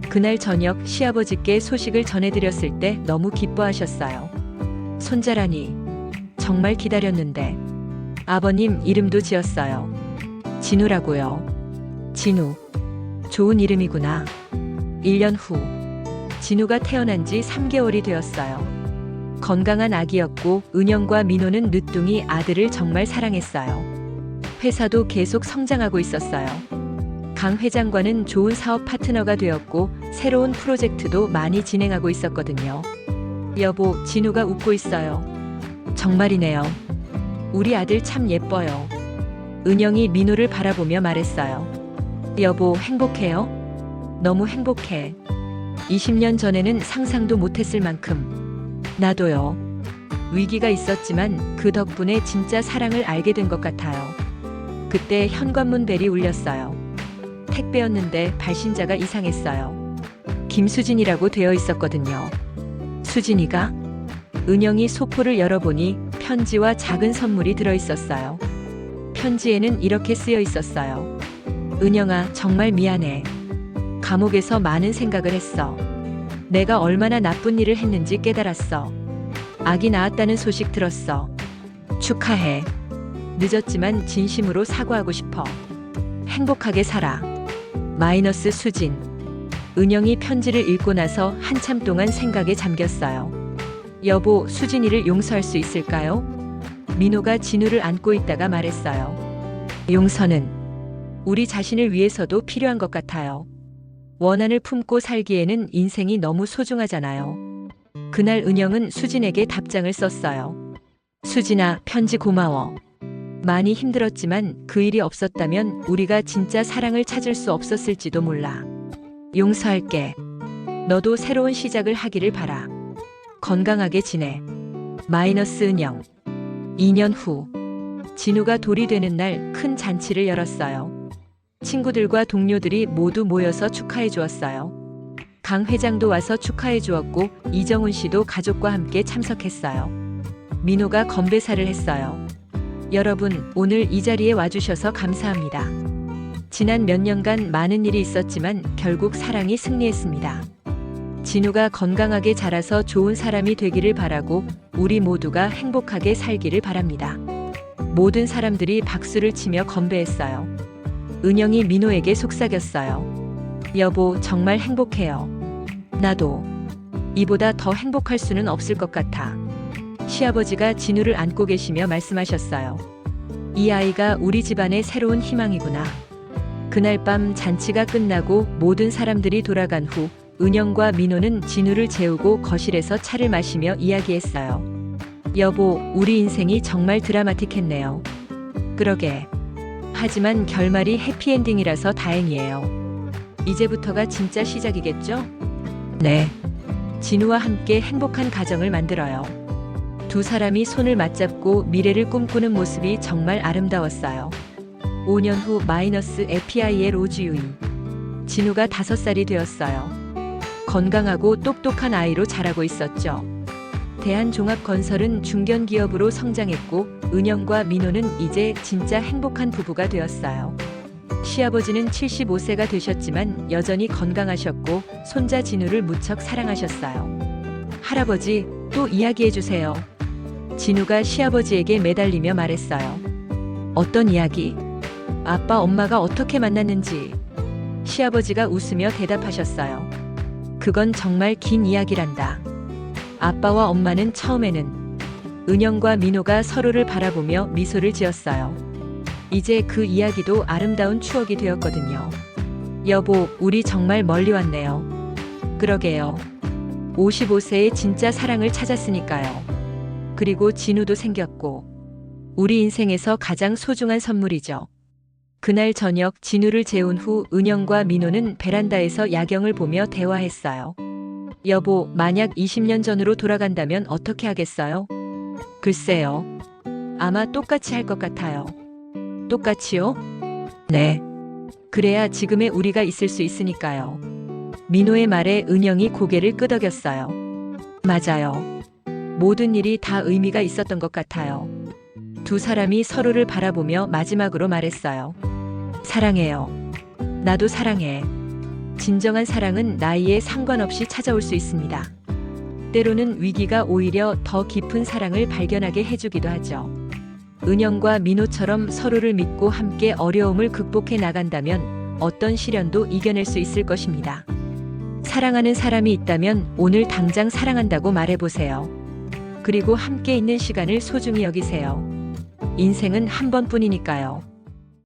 그날 저녁 시아버지께 소식을 전해드렸을 때 너무 기뻐하셨어요. 손자라니. 정말 기다렸는데. 아버님 이름도 지었어요. 진우라고요. 진우. 좋은 이름이구나. 1년 후. 진우가 태어난 지 3개월이 되었어요. 건강한 아기였고 은영과 민호는 늦둥이 아들을 정말 사랑했어요. 회사도 계속 성장하고 있었어요. 강 회장과는 좋은 사업 파트너가 되었고 새로운 프로젝트도 많이 진행하고 있었거든요. 여보, 진우가 웃고 있어요. 정말이네요. 우리 아들 참 예뻐요. 은영이 민호를 바라보며 말했어요. 여보, 행복해요? 너무 행복해. 20년 전에는 상상도 못했을 만큼. 나도요. 위기가 있었지만 그 덕분에 진짜 사랑을 알게 된 것 같아요. 그때 현관문 벨이 울렸어요. 택배였는데 발신자가 이상했어요. 김수진이라고 되어 있었거든요. 수진이가? 은영이 소포를 열어보니 편지와 작은 선물이 들어있었어요. 편지에는 이렇게 쓰여 있었어요. 은영아, 정말 미안해. 감옥에서 많은 생각을 했어. 내가 얼마나 나쁜 일을 했는지 깨달았어. 아기 낳았다는 소식 들었어. 축하해. 늦었지만 진심으로 사과하고 싶어. 행복하게 살아. 마이너스 수진. 은영이 편지를 읽고 나서 한참 동안 생각에 잠겼어요. 여보, 수진이를 용서할 수 있을까요? 민호가 진우를 안고 있다가 말했어요. 용서는 우리 자신을 위해서도 필요한 것 같아요. 원한을 품고 살기에는 인생이 너무 소중하잖아요. 그날 은영은 수진에게 답장을 썼어요. 수진아, 편지 고마워. 많이 힘들었지만 그 일이 없었다면 우리가 진짜 사랑을 찾을 수 없었을지도 몰라. 용서할게. 너도 새로운 시작을 하기를 바라. 건강하게 지내. 마이너스 은영. 2년 후. 진우가 돌이 되는 날 큰 잔치를 열었어요. 친구들과 동료들이 모두 모여서 축하해 주었어요. 강 회장도 와서 축하해 주었고 이정훈 씨도 가족과 함께 참석했어요. 민호가 건배사를 했어요. 여러분, 오늘 이 자리에 와주셔서 감사합니다. 지난 몇 년간 많은 일이 있었지만 결국 사랑이 승리했습니다. 진우가 건강하게 자라서 좋은 사람이 되기를 바라고 우리 모두가 행복하게 살기를 바랍니다. 모든 사람들이 박수를 치며 건배했어요. 은영이 민호에게 속삭였어요. 여보, 정말 행복해요. 나도. 이보다 더 행복할 수는 없을 것 같아. 시아버지가 진우를 안고 계시며 말씀하셨어요. 이 아이가 우리 집안의 새로운 희망이구나. 그날 밤 잔치가 끝나고 모든 사람들이 돌아간 후 은영과 민호는 진우를 재우고 거실에서 차를 마시며 이야기했어요. 여보, 우리 인생이 정말 드라마틱했네요. 그러게. 하지만 결말이 해피엔딩이라서 다행이에요. 이제부터가 진짜 시작이겠죠? 네. 진우와 함께 행복한 가정을 만들어요. 두 사람이 손을 맞잡고 미래를 꿈꾸는 모습이 정말 아름다웠어요. 5년 후 FIL 오주유이. 진우가 5살이 되었어요. 건강하고 똑똑한 아이로 자라고 있었죠. 대한종합건설은 중견기업으로 성장했고 은영과 민호는 이제 진짜 행복한 부부가 되었어요. 시아버지는 75세가 되셨지만 여전히 건강하셨고 손자 진우를 무척 사랑하셨어요. 할아버지, 또 이야기해주세요. 진우가 시아버지에게 매달리며 말했어요. 어떤 이야기? 아빠, 엄마가 어떻게 만났는지. 시아버지가 웃으며 대답하셨어요. 그건 정말 긴 이야기란다. 아빠와 엄마는 처음에는 은영과 민호가 서로를 바라보며 미소를 지었어요. 이제 그 이야기도 아름다운 추억이 되었거든요. 여보, 우리 정말 멀리 왔네요. 그러게요. 55세에 진짜 사랑을 찾았으니까요. 그리고 진우도 생겼고 우리 인생에서 가장 소중한 선물이죠. 그날 저녁 진우를 재운 후 은영과 민호는 베란다에서 야경을 보며 대화했어요. 여보, 만약 20년 전으로 돌아간다면 어떻게 하겠어요? 글쎄요. 아마 똑같이 할 것 같아요. 똑같이요? 네. 그래야 지금의 우리가 있을 수 있으니까요. 민호의 말에 은영이 고개를 끄덕였어요. 맞아요. 모든 일이 다 의미가 있었던 것 같아요. 두 사람이 서로를 바라보며 마지막으로 말했어요. 사랑해요. 나도 사랑해. 진정한 사랑은 나이에 상관없이 찾아올 수 있습니다. 때로는 위기가 오히려 더 깊은 사랑을 발견하게 해주기도 하죠. 은영과 민호처럼 서로를 믿고 함께 어려움을 극복해 나간다면 어떤 시련도 이겨낼 수 있을 것입니다. 사랑하는 사람이 있다면 오늘 당장 사랑한다고 말해보세요. 그리고 함께 있는 시간을 소중히 여기세요. 인생은 한 번뿐이니까요.